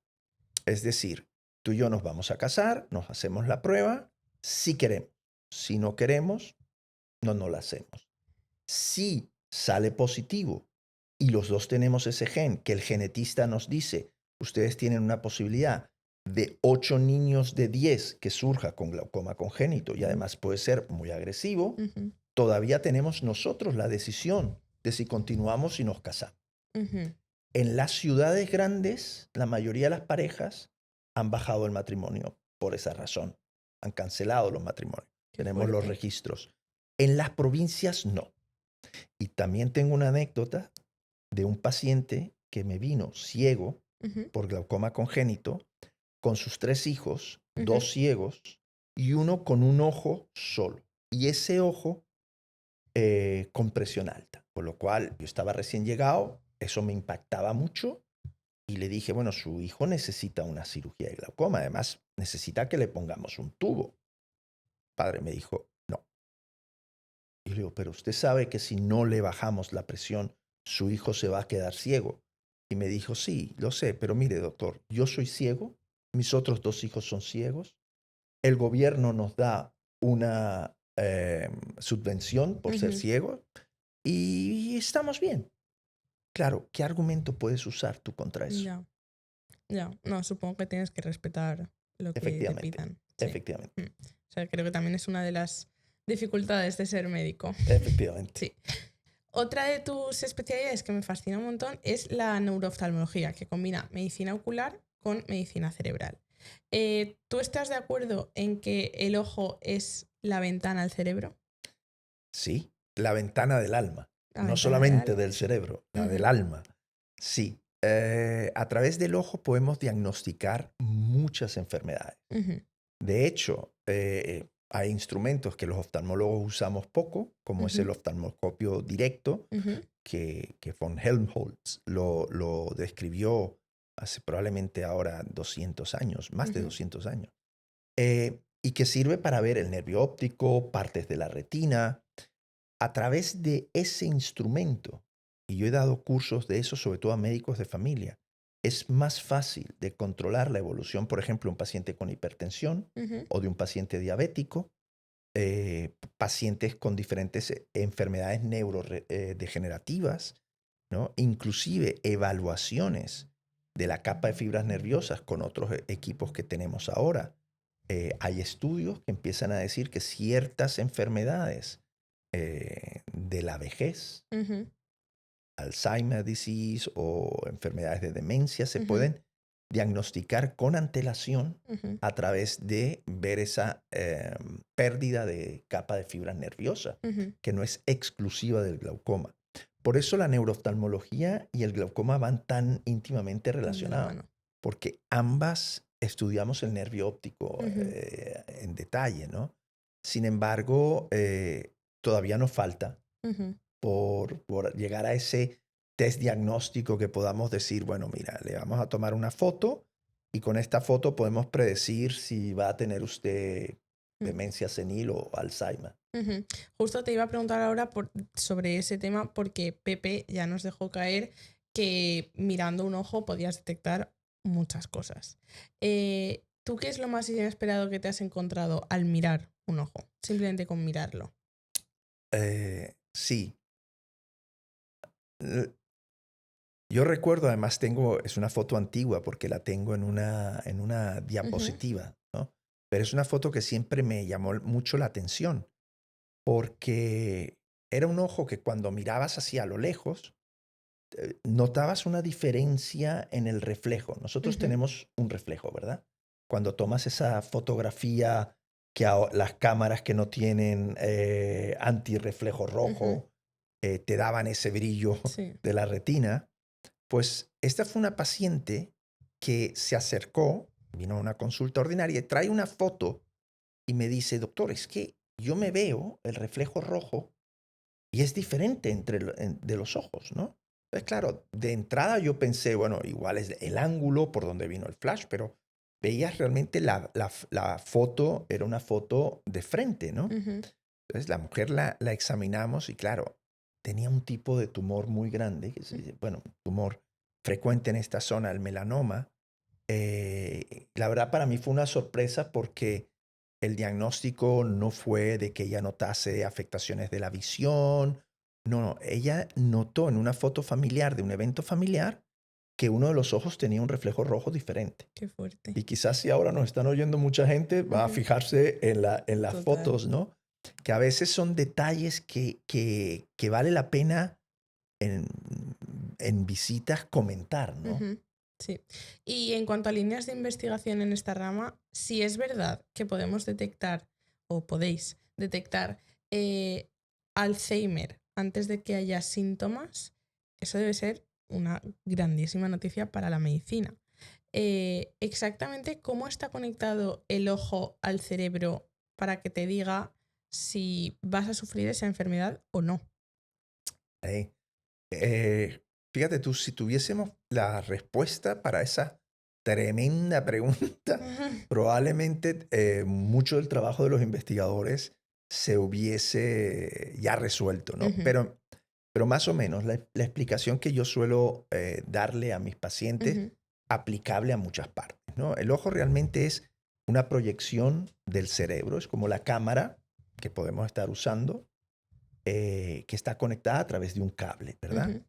Es decir, tú y yo nos vamos a casar, nos hacemos la prueba, si queremos. Si no queremos, no la hacemos. Si sale positivo y los dos tenemos ese gen, que el genetista nos dice, ustedes tienen una posibilidad de 8 niños de 10 que surja con glaucoma congénito y además puede ser muy agresivo, Ujú. todavía tenemos nosotros la decisión de si continuamos y nos casamos. Ujú. En las ciudades grandes, la mayoría de las parejas han bajado el matrimonio por esa razón. Han cancelado los matrimonios. Qué Tenemos los fuerte. registros. En las provincias no. Y también tengo una anécdota de un paciente que me vino ciego Ujú. por glaucoma congénito con sus 3 hijos, Ujú. 2 ciegos y uno con un ojo solo. Y ese ojo con presión alta. Por lo cual yo estaba recién llegado, eso me impactaba mucho y le dije, bueno, su hijo necesita una cirugía de glaucoma, además necesita que le pongamos un tubo. El padre me dijo, no. Y le digo, pero usted sabe que si no le bajamos la presión, su hijo se va a quedar ciego. Y me dijo, sí, lo sé, pero mire, doctor, yo soy ciego, mis otros 2 hijos son ciegos, el gobierno nos da una subvención por ser Ujú. ciegos y estamos bien. Claro, ¿qué argumento puedes usar tú contra eso? Ya, ya. No, supongo que tienes que respetar lo que te Efectivamente, pidan. Sí. efectivamente, O sea, creo que también es una de las dificultades de ser médico. efectivamente. Sí. Otra de tus especialidades que me fascina un montón es la neurooftalmología, que combina medicina ocular con medicina cerebral. ¿Tú estás de acuerdo en que el ojo es la ventana al cerebro? Sí, la ventana del alma, La no ventana del solamente alma. del cerebro, la del Ujú. alma. Sí, a través del ojo podemos diagnosticar muchas enfermedades. Ujú. De hecho, hay instrumentos que los oftalmólogos usamos poco, como es Ujú. el oftalmoscopio directo, Ujú. que von Helmholtz lo describió hace probablemente ahora 200 años, más de Ujú. 200 años, y que sirve para ver el nervio óptico, partes de la retina. A través de ese instrumento, y yo he dado cursos de eso sobre todo a médicos de familia, es más fácil de controlar la evolución, por ejemplo, de un paciente con hipertensión Ujú. o de un paciente diabético, pacientes con diferentes enfermedades neurodegenerativas, ¿no? Inclusive evaluaciones de la capa de fibras nerviosas con otros equipos que tenemos ahora. Hay estudios que empiezan a decir que ciertas enfermedades de la vejez, Ujú. Alzheimer disease o enfermedades de demencia se Ujú. pueden diagnosticar con antelación Ujú. a través de ver esa pérdida de capa de fibras nerviosas, Ujú. que no es exclusiva del glaucoma. Por eso la neurooftalmología y el glaucoma van tan íntimamente Tan de la relacionados, mano. porque ambas estudiamos el nervio óptico Ujú. en detalle, ¿no? Sin embargo, todavía nos falta Ujú. por llegar a ese test diagnóstico que podamos decir, bueno, mira, le vamos a tomar una foto y con esta foto podemos predecir si va a tener usted Mm. demencia senil o Alzheimer. Ujú. Justo te iba a preguntar ahora sobre ese tema porque Pepe ya nos dejó caer que mirando un ojo podías detectar muchas cosas. ¿Tú qué es lo más inesperado que te has encontrado al mirar un ojo? Simplemente con mirarlo. Sí. L- Yo recuerdo, además es una foto antigua porque la tengo en una Ujú, diapositiva, ¿no? Pero es una foto que siempre me llamó mucho la atención porque era un ojo que cuando mirabas hacia lo lejos, notabas una diferencia en el reflejo. Nosotros ujú, tenemos un reflejo, ¿verdad? Cuando tomas esa fotografía que las cámaras que no tienen antirreflejo ujú. rojo te daban ese brillo Sí. de la retina, pues esta fue una paciente que se acercó, vino a una consulta ordinaria y trae una foto y me dice, doctor, es que yo me veo el reflejo rojo y es diferente de los ojos, ¿no? Pues claro, de entrada yo pensé, bueno, igual es el ángulo por donde vino el flash, pero veías realmente la foto, era una foto de frente, ¿no? Ujú, Entonces la mujer la examinamos y claro, tenía un tipo de tumor muy grande, bueno, un tumor frecuente en esta zona, el melanoma. La verdad para mí fue una sorpresa porque el diagnóstico no fue de que ella notase afectaciones de la visión. No, no, ella notó en una foto familiar de un evento familiar que uno de los ojos tenía un reflejo rojo diferente. qué fuerte. Y quizás si ahora nos están oyendo mucha gente, va a Ujú, fijarse en las total. fotos, ¿no? Que a veces son detalles que vale la pena en, en visitas comentar, ¿no? Ujú, sí. Y en cuanto a líneas de investigación en esta rama, si es verdad que podemos detectar o podéis detectar eh, Alzheimer antes de que haya síntomas, eso debe ser una grandísima noticia para la medicina. Exactamente cómo está conectado el ojo al cerebro para que te diga si vas a sufrir esa enfermedad o no. Eh, eh, Fíjate tú, si tuviésemos la respuesta para esa tremenda pregunta, probablemente mucho del trabajo de los investigadores se hubiese ya resuelto, ¿no? Ujú, Pero más o menos la explicación que yo suelo darle a mis pacientes, ujú, aplicable a muchas partes, ¿no? El ojo realmente es una proyección del cerebro, es como la cámara que podemos estar usando, que está conectada a través de un cable, ¿verdad? ujú,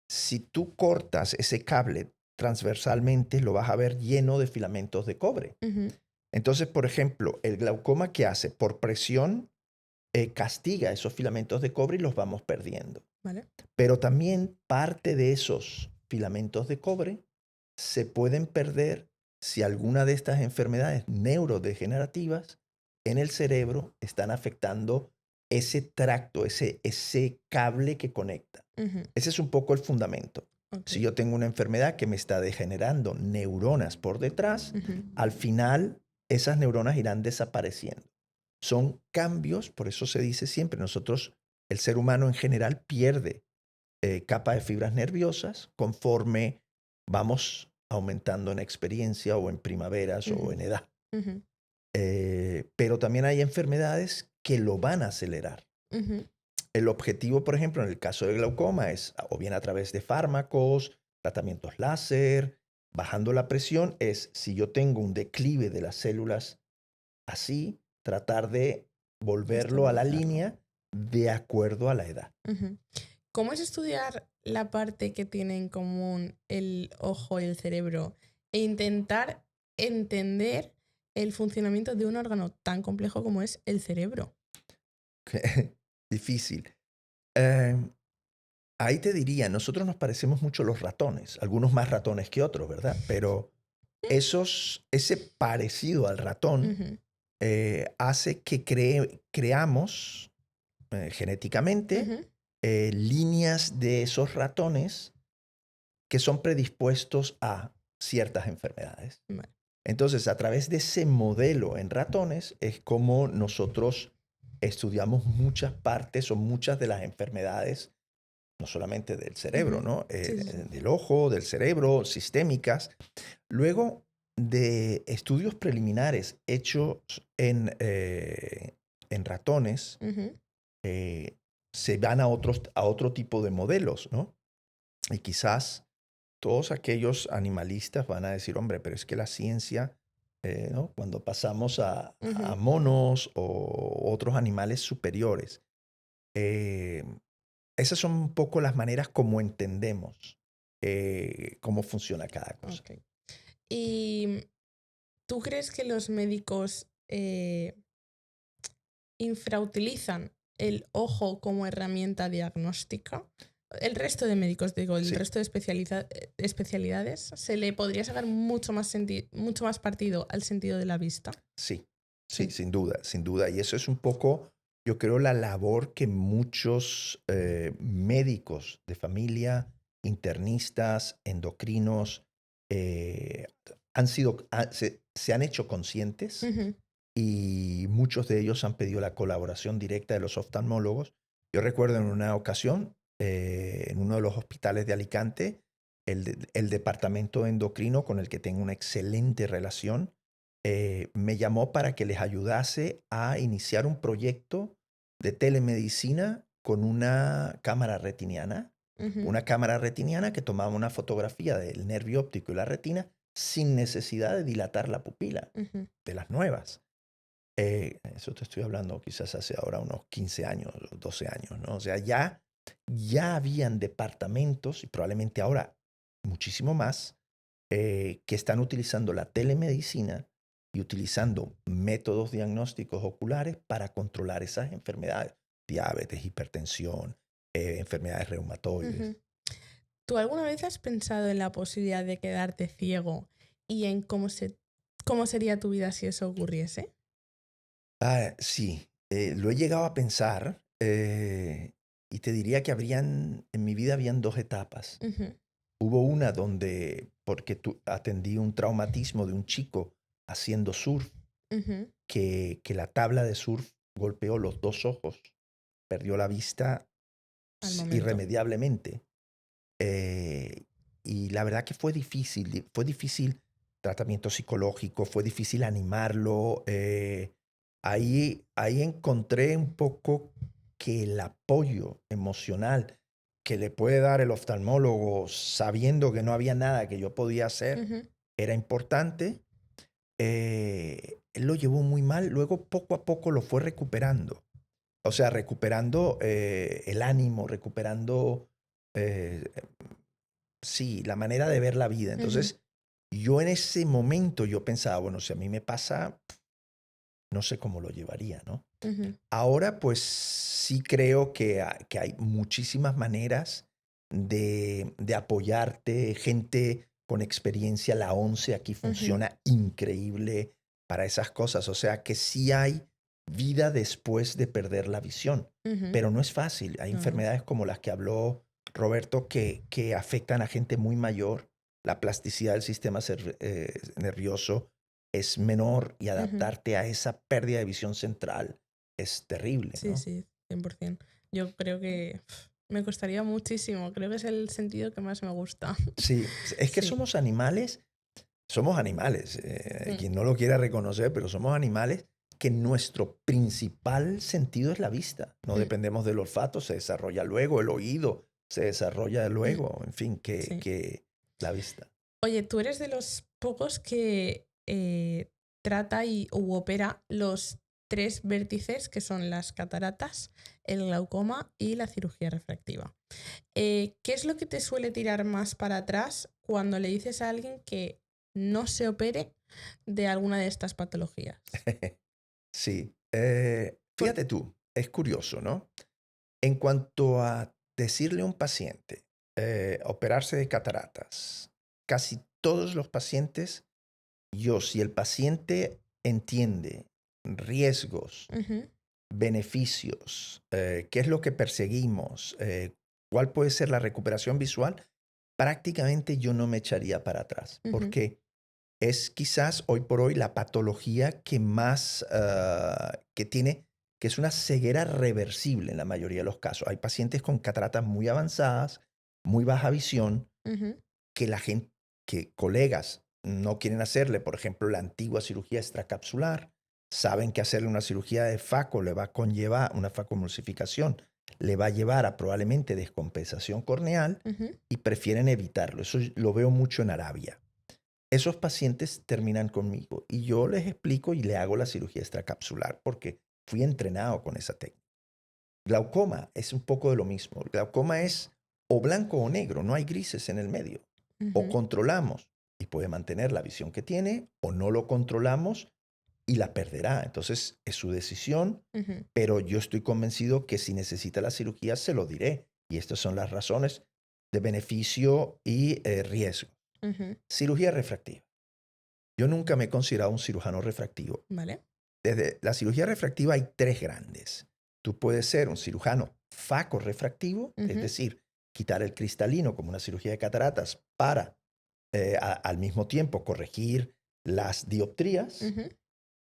Si tú cortas ese cable transversalmente, lo vas a ver lleno de filamentos de cobre. ujú, Entonces, por ejemplo, el glaucoma que hace por presión castiga esos filamentos de cobre y los vamos perdiendo. ¿vale? Pero también parte de esos filamentos de cobre se pueden perder si alguna de estas enfermedades neurodegenerativas en el cerebro están afectando ese tracto, ese cable que conecta. Ujú, Ese es un poco el fundamento. ok. Si yo tengo una enfermedad que me está degenerando neuronas por detrás, Ujú, al final esas neuronas irán desapareciendo. Son cambios, por eso se dice siempre, nosotros, el ser humano en general pierde capa de fibras nerviosas conforme vamos aumentando en experiencia o en primaveras o ujú, en edad. ujú, Pero también hay enfermedades que lo van a acelerar. ujú, El objetivo, por ejemplo, en el caso del glaucoma es o bien a través de fármacos, tratamientos láser, bajando la presión, es si yo tengo un declive de las células así, tratar de volverlo a la estabilizarlo. línea de acuerdo a la edad. Ujú. ¿Cómo es estudiar la parte que tiene en común el ojo y el cerebro e intentar entender el funcionamiento de un órgano tan complejo como es el cerebro? Difícil. Eh, Ahí te diría, nosotros nos parecemos mucho a los ratones, algunos más ratones que otros, ¿verdad? Pero ese parecido al ratón Ujú, hace que creamos genéticamente ujú, líneas de esos ratones que son predispuestos a ciertas enfermedades. vale, Entonces, a través de ese modelo en ratones es como nosotros estudiamos muchas partes o muchas de las enfermedades, no solamente del cerebro, ujú, ¿no? sí, sí, sí. Del ojo, del cerebro, sistémicas. Luego de estudios preliminares hechos en ratones, Ujú, eh, se van a otro tipo de modelos, ¿no? Y quizás todos aquellos animalistas van a decir, hombre, pero es que la ciencia ¿no? Cuando pasamos a Ujú. monos o otros animales superiores. Eh, Esas son un poco las maneras como entendemos cómo funciona cada cosa. Ok. ¿Y tú crees que los médicos infrautilizan el ojo como herramienta diagnóstica? El resto de médicos, digo, el Sí, resto de especialidades, ¿se le podría sacar mucho más partido al sentido de la vista? sí, sí, Sí. sin duda, sin duda. Y eso es un poco, yo creo, la labor que muchos médicos de familia, internistas, endocrinos, eh, se han hecho conscientes Ujú, y muchos de ellos han pedido la colaboración directa de los oftalmólogos. Yo recuerdo en una ocasión, en uno de los hospitales de Alicante, el departamento endocrino, con el que tengo una excelente relación, me llamó para que les ayudase a iniciar un proyecto de telemedicina con ujú, una cámara retiniana que tomaba una fotografía del nervio óptico y la retina sin necesidad de dilatar la pupila, ujú, de las nuevas. Eso te estoy hablando quizás hace ahora unos 15 años, 12 años, ¿no? O sea, ya habían departamentos, y probablemente ahora muchísimo más, que están utilizando la telemedicina y utilizando métodos diagnósticos oculares para controlar esas enfermedades, diabetes, hipertensión, enfermedades reumatoides. ujú. ¿Tú alguna vez has pensado en la posibilidad de quedarte ciego y en cómo sería tu vida si eso ocurriese? Sí, lo he llegado a pensar y te diría que en mi vida habían dos etapas. Ujú, Hubo una donde, porque atendí un traumatismo de un chico haciendo surf, ujú. que la tabla de surf golpeó los dos ojos, perdió la vista Al momento. irremediablemente. Eh, y la verdad que fue difícil tratamiento psicológico, fue difícil animarlo. Ahí encontré un poco que el apoyo emocional que le puede dar el oftalmólogo sabiendo que no había nada que yo podía hacer Ujú, era importante. Él lo llevó muy mal, luego poco a poco lo fue recuperando. O sea, recuperando el ánimo, recuperando eh, sí, la manera de ver la vida. ujú, Entonces, yo en ese momento yo pensaba, bueno, si a mí me pasa, no sé cómo lo llevaría, ¿no? ujú, Ahora, pues sí creo que hay muchísimas maneras de apoyarte, gente con experiencia, la 11 aquí ujú, funciona increíble para esas cosas, o sea que sí hay vida después de perder la visión, ujú. pero no es fácil. Hay No, no. enfermedades como las que habló Roberto que afectan a gente muy mayor, la plasticidad del sistema nervioso es menor y Ujú. adaptarte a esa pérdida de visión central es terrible, Sí, ¿no? sí, 100%. Yo creo que me costaría muchísimo. Creo que es el sentido que más me gusta. Sí, es que Sí. somos animales, Mm, quien no lo quiera reconocer, pero somos animales que nuestro principal sentido es la vista. No mm, dependemos del olfato, se desarrolla luego, el oído se desarrolla mm, luego, en fin, sí. que la vista. Oye, tú eres de los pocos que trata u opera los tres vértices que son las cataratas, el glaucoma y la cirugía refractiva. ¿Qué es lo que te suele tirar más para atrás cuando le dices a alguien que no se opere de alguna de estas patologías? Sí, Por- fíjate tú, es curioso, ¿no? En cuanto a decirle a un paciente, operarse de cataratas, casi todos los pacientes, si el paciente entiende riesgos, Ujú, beneficios, qué es lo que perseguimos, cuál puede ser la recuperación visual, prácticamente yo no me echaría para atrás, ujú, porque es quizás hoy por hoy la patología que más, que tiene, que es una ceguera reversible en la mayoría de los casos. Hay pacientes con cataratas muy avanzadas, muy baja visión, ujú, que la gente, que colegas no quieren hacerle, por ejemplo, la antigua cirugía extracapsular, saben que hacerle una cirugía de faco le va a conllevar una facomulsificación, le va a llevar a probablemente descompensación corneal ujú, y prefieren evitarlo. Eso lo veo mucho en Arabia. esos pacientes terminan conmigo y yo les explico y le hago la cirugía extracapsular porque fui entrenado con esa técnica. Glaucoma es un poco de lo mismo. El glaucoma es o blanco o negro, no hay grises en el medio. O Ujú, controlamos y puede mantener la visión que tiene, o no lo controlamos y la perderá. Entonces es su decisión, ujú, pero yo estoy convencido que si necesita la cirugía se lo diré. Y estas son las razones de beneficio y riesgo. ujú. Cirugía refractiva. Yo nunca me he considerado un cirujano refractivo. Vale. Desde la cirugía refractiva hay tres grandes. Tú puedes ser un cirujano facorrefractivo, es Ujú, decir, quitar el cristalino como una cirugía de cataratas para al mismo tiempo corregir las dioptrías. ujú,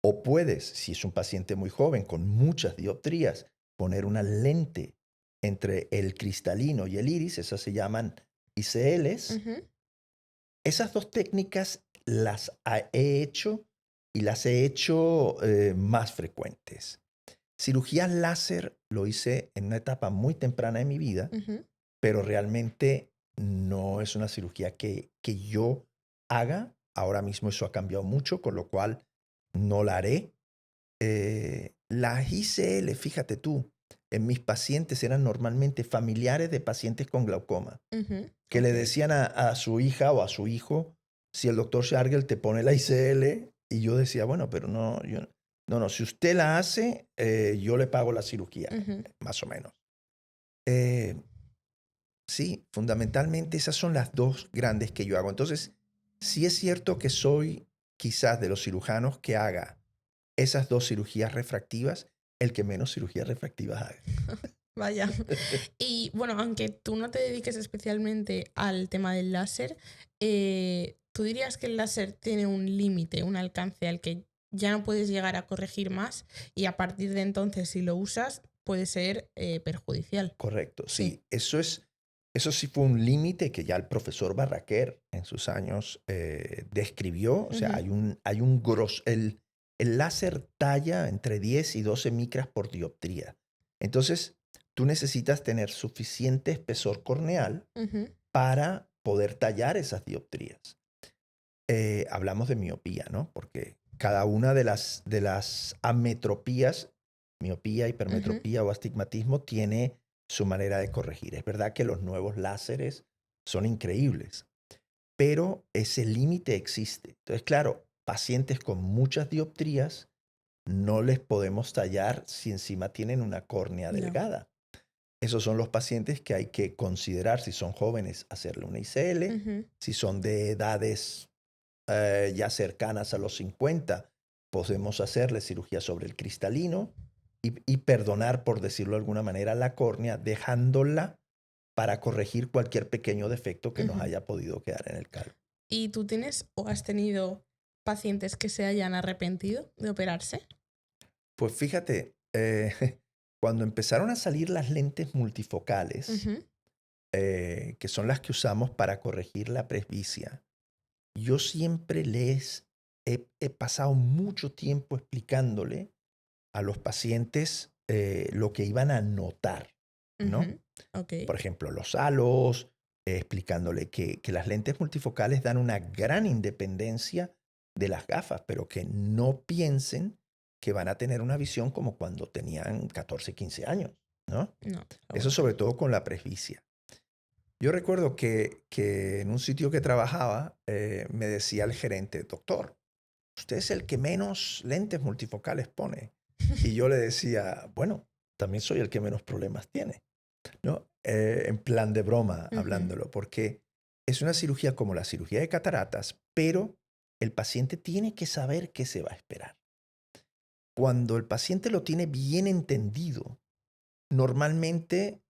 O puedes, si es un paciente muy joven con muchas dioptrías, poner una lente entre el cristalino y el iris, esas se llaman ICLs. ujú, Esas dos técnicas he hecho y las he hecho más frecuentes. Cirugía láser lo hice en una etapa muy temprana de mi vida, ujú. pero realmente no es una cirugía que yo haga. Ahora mismo eso ha cambiado mucho, con lo cual no la haré. Las ICL, fíjate tú, en mis pacientes eran normalmente familiares de pacientes con glaucoma Ujú, que le ok. decían a su hija o a su hijo, si el doctor Shargel te pone la ICL, y yo decía, bueno, pero no, no, si usted la hace, yo le pago la cirugía, Ujú. más o menos. Eh, sí, fundamentalmente esas son las dos grandes que yo hago. Entonces, sí es cierto que soy quizás de los cirujanos que haga esas dos cirugías refractivas, el que menos cirugías refractivas haga. Vaya. Y bueno, aunque tú no te dediques especialmente al tema del láser, ¿tú dirías que el láser tiene un límite, un alcance al que ya no puedes llegar a corregir más y a partir de entonces, si lo usas, puede ser perjudicial? Correcto, Sí. sí. Eso sí fue un límite que ya el profesor Barraquer en sus años describió. O sea, Ujú, el láser talla entre 10 y 12 micras por dioptría. Entonces, tú necesitas tener suficiente espesor corneal ujú, para poder tallar esas dioptrías. Hablamos de miopía, ¿no? Porque cada una de las ametropías, miopía, ujú, hipermetropía o astigmatismo, tiene su manera de corregir. Es verdad que los nuevos láseres son increíbles, pero ese límite existe. Entonces, claro, pacientes con muchas dioptrías no les podemos tallar si encima tienen una córnea ya. delgada. Esos son los pacientes que hay que considerar si son jóvenes, hacerle una ICL, Ujú, si son de edades ya cercanas a los 50, podemos hacerle cirugía sobre el cristalino y perdonar, por decirlo de alguna manera, la córnea, dejándola para corregir cualquier pequeño defecto que nos ujú. haya podido quedar en el calvo. ¿Y tú tienes o has tenido pacientes que se hayan arrepentido de operarse? Pues fíjate, cuando empezaron a salir las lentes multifocales, Ujú, que son las que usamos para corregir la presbicia, yo siempre he pasado mucho tiempo explicándole a los pacientes lo que iban a notar, ¿no? ujú, ok. Por ejemplo, los halos, explicándole que las lentes multifocales dan una gran independencia de las gafas, pero que no piensen que van a tener una visión como cuando tenían 14, 15 años, ¿no? No, Eso seguro que sobre no. todo con la presbicia. Yo recuerdo que en un sitio que trabajaba me decía el gerente, doctor, usted es el que menos lentes multifocales pone. Y yo le decía, bueno, también soy el que menos problemas tiene, ¿no? En plan de broma, Ujú, hablándolo, porque es una cirugía como la cirugía de cataratas, pero el paciente tiene que saber qué se va a esperar. Cuando el paciente lo tiene bien entendido, normalmente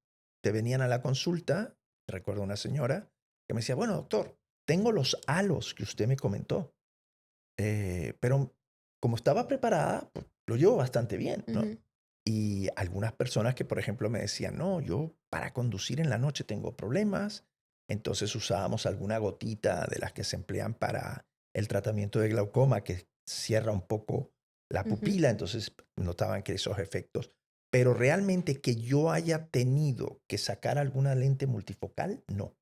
te venían a la consulta, recuerdo una señora que me decía, bueno, doctor, tengo los halos que usted me comentó. Pero como estaba preparada, pues, lo llevo bastante bien, ¿no? ujú, Y algunas personas que, por ejemplo, me decían, no, yo para conducir en la noche tengo problemas, entonces usábamos alguna gotita de las que se emplean para el tratamiento de glaucoma que cierra un poco la ujú. pupila, entonces notaban que esos efectos. Pero realmente que yo haya tenido que sacar alguna lente multifocal, no.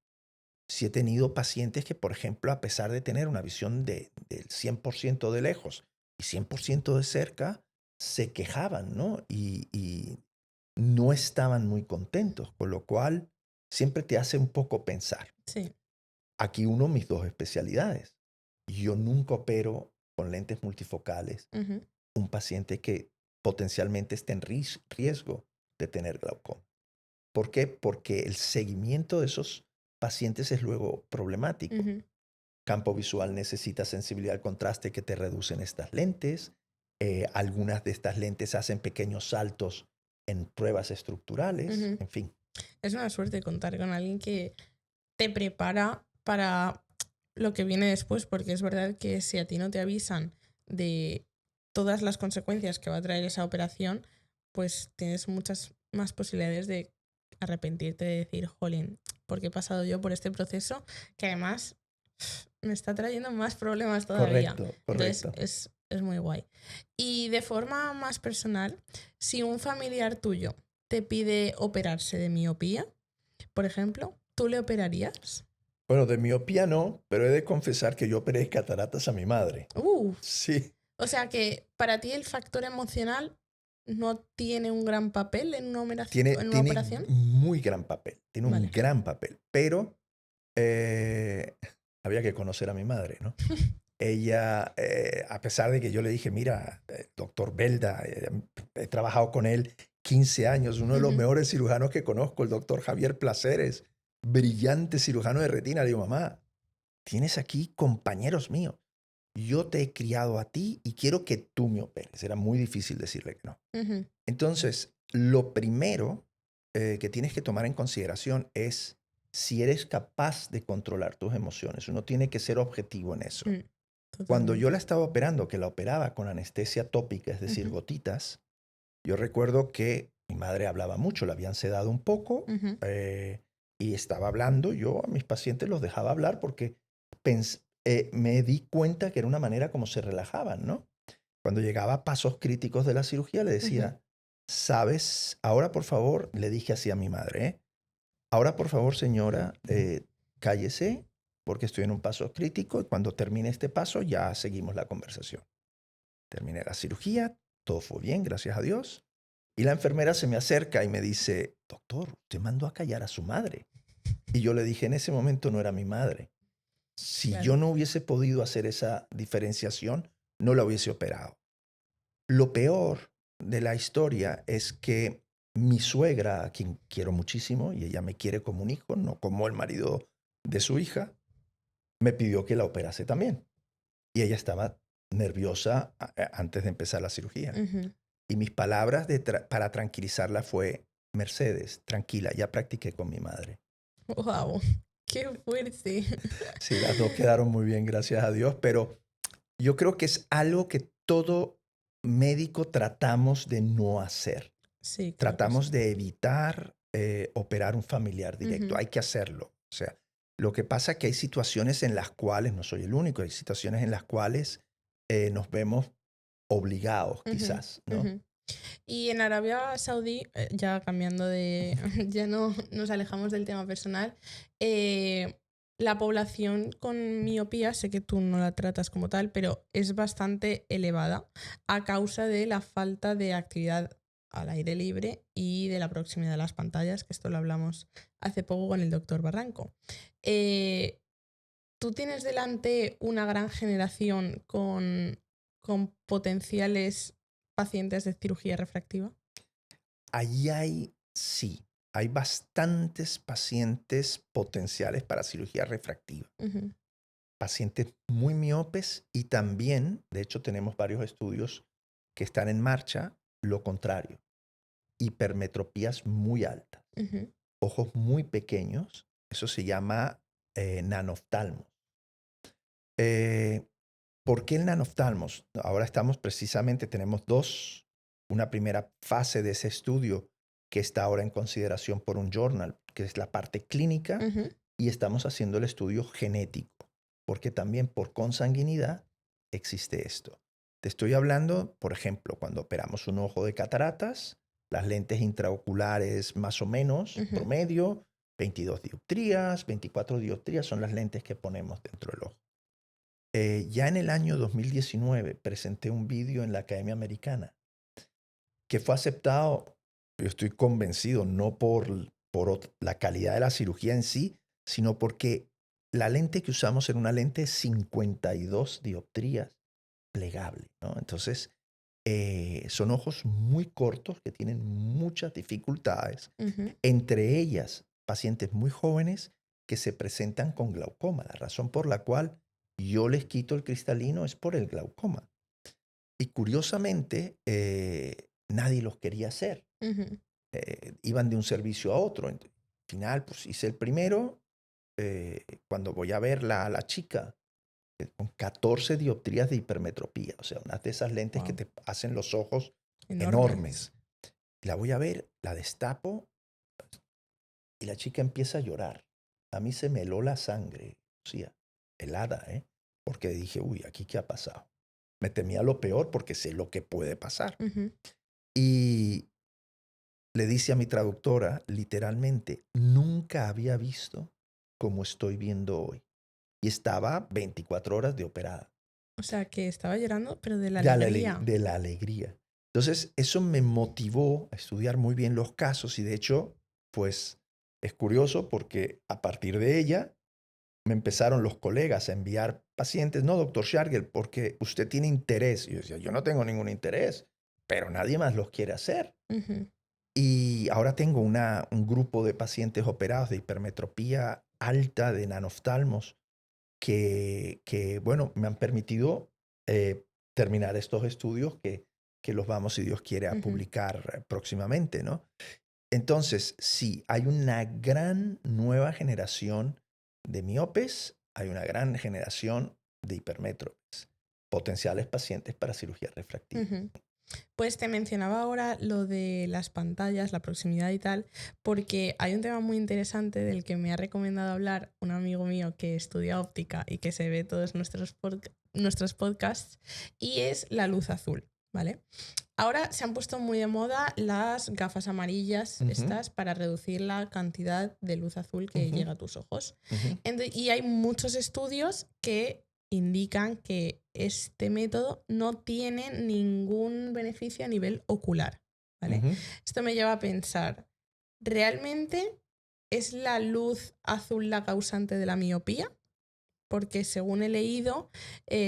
Sí he tenido pacientes que, por ejemplo, a pesar de tener una visión del 100% de lejos y 100% de cerca, se quejaban, ¿no? Y no estaban muy contentos, con lo cual siempre te hace un poco pensar. Sí. Aquí uno de mis dos especialidades. Yo nunca opero con lentes multifocales Ujú, un paciente que potencialmente esté en riesgo de tener glaucoma. ¿Por qué? Porque el seguimiento de esos pacientes es luego problemático. ujú, Campo visual necesita sensibilidad al contraste que te reducen estas lentes. Algunas de estas lentes hacen pequeños saltos en pruebas estructurales, ujú. en fin. Es una suerte contar con alguien que te prepara para lo que viene después, porque es verdad que si a ti no te avisan de todas las consecuencias que va a traer esa operación, pues tienes muchas más posibilidades de arrepentirte de decir, jolín, ¿por qué he pasado yo por este proceso que además me está trayendo más problemas todavía? Correcto, Entonces correcto. es muy guay. Y de forma más personal, si un familiar tuyo te pide operarse de miopía, por ejemplo, ¿tú le operarías? Bueno, de miopía no, pero he de confesar que yo operé cataratas a mi madre. Uh, Sí, o sea que para ti el factor emocional no tiene un gran papel en una, tiene, en una tiene operación. muy gran papel, tiene un Vale. gran papel, pero eh, había que conocer a mi madre, ¿no? Ella, a pesar de que yo le dije, mira, doctor Belda, he trabajado con él 15 años, uno de los Ujú, mejores cirujanos que conozco, el doctor Javier Placeres, brillante cirujano de retina. Le digo, mamá, tienes aquí compañeros míos. Yo te he criado a ti y quiero que tú me operes. Era muy difícil decirle que no. ujú, Entonces, lo primero que tienes que tomar en consideración es si eres capaz de controlar tus emociones. Uno tiene que ser objetivo en eso. mm, Cuando yo totalmente. la estaba operando, que la operaba con anestesia tópica, es decir, Ujú, gotitas, yo recuerdo que mi madre hablaba mucho, la habían sedado un poco ujú, y estaba hablando. Yo a mis pacientes los dejaba hablar porque me di cuenta que era una manera como se relajaban, ¿no? Cuando llegaba a pasos críticos de la cirugía, le ujú, decía, sabes, ahora por favor, le dije así a mi madre, ahora por favor señora, cállese porque estoy en un paso crítico y cuando termine este paso ya seguimos la conversación. Terminé la cirugía, todo fue bien, gracias a Dios. Y la enfermera se me acerca y me dice, doctor, usted mandó a callar a su madre. Y yo le dije, en ese momento no era mi madre. Si yo claro. no hubiese podido hacer esa diferenciación, no la hubiese operado. Lo peor de la historia es que mi suegra, a quien quiero muchísimo, y ella me quiere como un hijo, no como el marido de su hija, me pidió que la operase también. Y ella estaba nerviosa antes de empezar la cirugía. Ujú. Y mis palabras para tranquilizarla fue, Mercedes, tranquila, ya practiqué con mi madre. Wow, qué fuerte. Sí, las dos quedaron muy bien, gracias a Dios, pero yo creo que es algo que todo médico tratamos de no hacer. Sí, creo que sí. Tratamos de evitar operar un familiar directo. Ujú, Hay que hacerlo. O sea, lo que pasa es que hay situaciones en las cuales, no soy el único, hay situaciones en las cuales nos vemos obligados, ujú, quizás, ¿no? ujú. Y en Arabia Saudí, ya cambiando de, ya no nos alejamos del tema personal, eh, la población con miopía, sé que tú no la tratas como tal, pero es bastante elevada a causa de la falta de actividad al aire libre y de la proximidad de las pantallas, que esto lo hablamos hace poco con el doctor Barranco. Eh, ¿Tú tienes delante una gran generación con potenciales pacientes de cirugía refractiva? Ahí sí, hay bastantes pacientes potenciales para cirugía refractiva. Ujú, Pacientes muy miopes y también, de hecho, tenemos varios estudios que están en marcha, lo contrario, hipermetropías muy altas, ujú, ojos muy pequeños, eso se llama nanoftalmos. Eh, ¿Por qué el nanoftalmos? Ahora estamos precisamente, tenemos una primera fase de ese estudio que está ahora en consideración por un journal, que es la parte clínica, ujú, y estamos haciendo el estudio genético, porque también por consanguinidad existe esto. Te estoy hablando, por ejemplo, cuando operamos un ojo de cataratas, las lentes intraoculares más o menos, ujú, promedio, 22 dioptrías, 24 dioptrías son las lentes que ponemos dentro del ojo. Ya en el año 2019 presenté un vídeo en la Academia Americana que fue aceptado, yo estoy convencido, no por la calidad de la cirugía en sí, sino porque la lente que usamos era una lente de 52 dioptrías plegable, ¿no? Entonces, son ojos muy cortos que tienen muchas dificultades, entre ellas pacientes muy jóvenes que se presentan con glaucoma. La razón por la cual yo les quito el cristalino es por el glaucoma. Y curiosamente, nadie los quería hacer. Iban de un servicio a otro. Al final, pues hice el primero. Cuando voy a ver a la chica, con 14 dioptrías de hipermetropía, o sea, unas de esas lentes que te hacen los ojos enormes. La voy a ver, la destapo y la chica empieza a llorar. A mí se me heló la sangre, o sea, helada, porque dije, uy, ¿aquí qué ha pasado? Me temía lo peor porque sé lo que puede pasar. Y le dice a mi traductora, literalmente, nunca había visto como estoy viendo hoy. Y estaba 24 horas de operada. O sea, que estaba llorando, pero de la alegría. De la alegría. Entonces, eso me motivó a estudiar muy bien los casos y de hecho, pues es curioso porque a partir de ella me empezaron los colegas a enviar pacientes, no, doctor Shargel, porque usted tiene interés. Y yo decía, yo no tengo ningún interés, pero nadie más los quiere hacer. Y ahora tengo un grupo de pacientes operados de hipermetropía alta de nanoftalmos que bueno, me han permitido terminar estos estudios que los vamos, si Dios quiere, a publicar próximamente, ¿no? Entonces, sí, hay una gran nueva generación de miopes, hay una gran generación de hipermétropes, potenciales pacientes para cirugía refractiva. Pues te mencionaba ahora lo de las pantallas, la proximidad y tal, porque hay un tema muy interesante del que me ha recomendado hablar un amigo mío que estudia óptica y que se ve todos nuestros podcasts, y es la luz azul, ¿vale? Ahora se han puesto muy de moda las gafas amarillas, estas, para reducir la cantidad de luz azul que llega a tus ojos. Y hay muchos estudios que indican que este método no tiene ningún beneficio a nivel ocular, ¿vale? Esto me lleva a pensar, ¿realmente es la luz azul la causante de la miopía? Porque según he leído,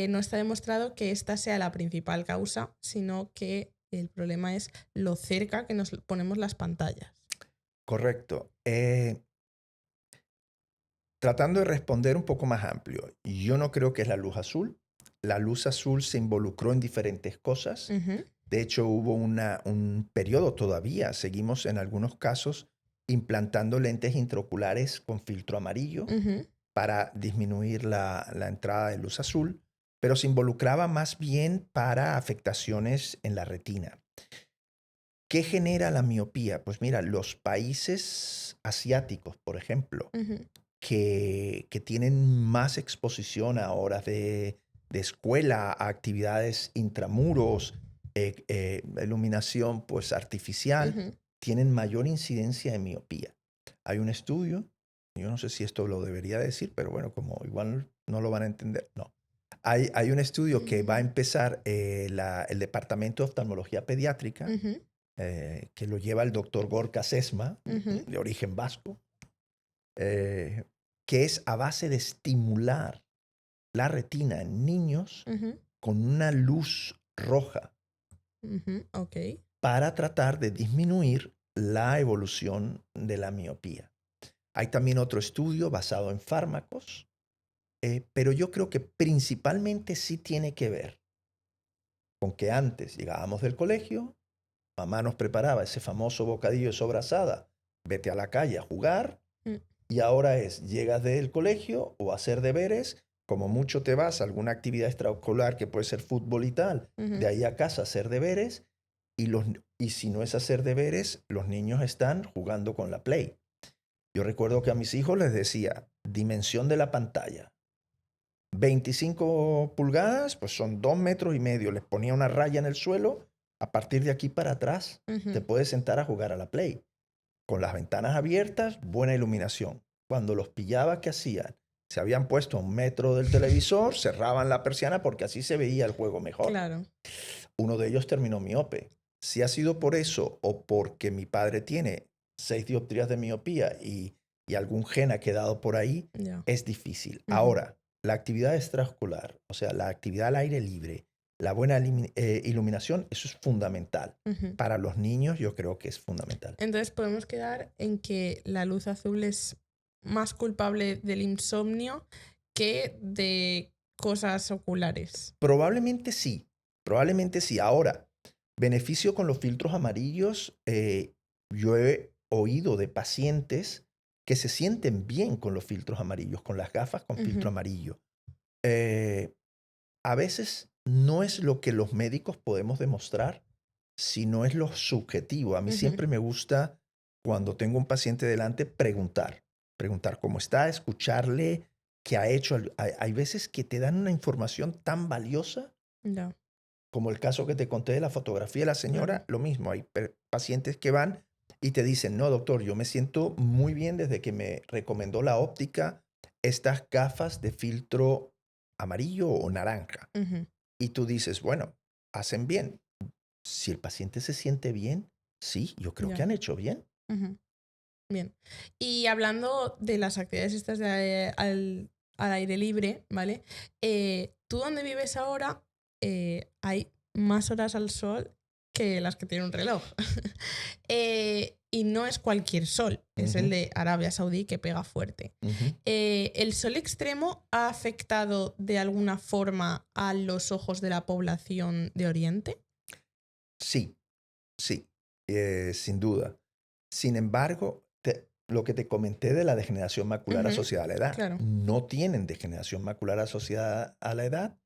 no está demostrado que esta sea la principal causa, sino que el problema es lo cerca que nos ponemos las pantallas. Correcto. Tratando de responder un poco más amplio, yo no creo que es la luz azul. La luz azul se involucró en diferentes cosas. De hecho, hubo un periodo todavía, seguimos en algunos casos, implantando lentes intraoculares con filtro amarillo para disminuir la entrada de luz azul, pero se involucraba más bien para afectaciones en la retina. ¿Qué genera la miopía? Pues mira, los países asiáticos, por ejemplo, que tienen más exposición a horas de escuela, a actividades intramuros, iluminación pues artificial, tienen mayor incidencia de miopía. Hay un estudio, yo no sé si esto lo debería decir, pero bueno, como igual no lo van a entender, no. Hay un estudio que va a empezar el Departamento de Oftalmología Pediátrica, que lo lleva el doctor Gorka Sesma, de origen vasco, que es a base de estimular la retina en niños con una luz roja para tratar de disminuir la evolución de la miopía. Hay también otro estudio basado en fármacos, pero yo creo que principalmente sí tiene que ver con que antes llegábamos del colegio, mamá nos preparaba ese famoso bocadillo de sobrasada, vete a la calle a jugar, y ahora llegas del colegio o a hacer deberes, como mucho te vas a alguna actividad extraescolar que puede ser fútbol y tal, de ahí a casa a hacer deberes, y si no es hacer deberes, los niños están jugando con la Play. Yo recuerdo que a mis hijos les decía, dimensión de la pantalla. 25 pulgadas, pues son 2,5 metros. Les ponía una raya en el suelo. A partir de aquí para atrás, te puedes sentar a jugar a la Play. con las ventanas abiertas, buena iluminación. Cuando los pillaba, ¿qué hacían? Se habían puesto a 1 metro del televisor, cerraban la persiana porque así se veía el juego mejor. Claro. Uno de ellos terminó miope. Si ha sido por eso o porque mi padre tiene 6 dioptrías de miopía y algún gen ha quedado por ahí, Ya. es difícil. Ahora, la actividad extraocular, o sea, la actividad al aire libre, la buena iluminación, eso es fundamental. Para los niños yo creo que es fundamental. Entonces podemos quedar en que la luz azul es más culpable del insomnio que de cosas oculares. Probablemente sí, probablemente sí. Ahora, beneficio con los filtros amarillos, yo he oído de pacientes que se sienten bien con los filtros amarillos, con las gafas con filtro amarillo. A veces no es lo que los médicos podemos demostrar, sino es lo subjetivo. A mí siempre me gusta, cuando tengo un paciente delante, preguntar cómo está, escucharle qué ha hecho. Hay veces que te dan una información tan valiosa, Ya. como el caso que te conté de la fotografía de la señora, lo mismo. Hay pacientes que van y te dicen, no, doctor, yo me siento muy bien desde que me recomendó la óptica estas gafas de filtro amarillo o naranja. Y tú dices, bueno, hacen bien. Si el paciente se siente bien, sí, yo creo que han hecho bien. Bien. Y hablando de las actividades estas al aire libre, ¿vale? Tú donde vives ahora hay más horas al sol que las que tiene un reloj. Y no es cualquier sol, es el de Arabia Saudí que pega fuerte. ¿El sol extremo ha afectado de alguna forma a los ojos de la población de Oriente? Sí, sin duda. Sin embargo, lo que te comenté de la degeneración macular asociada a la edad, Claro. no tienen degeneración macular asociada a la edad,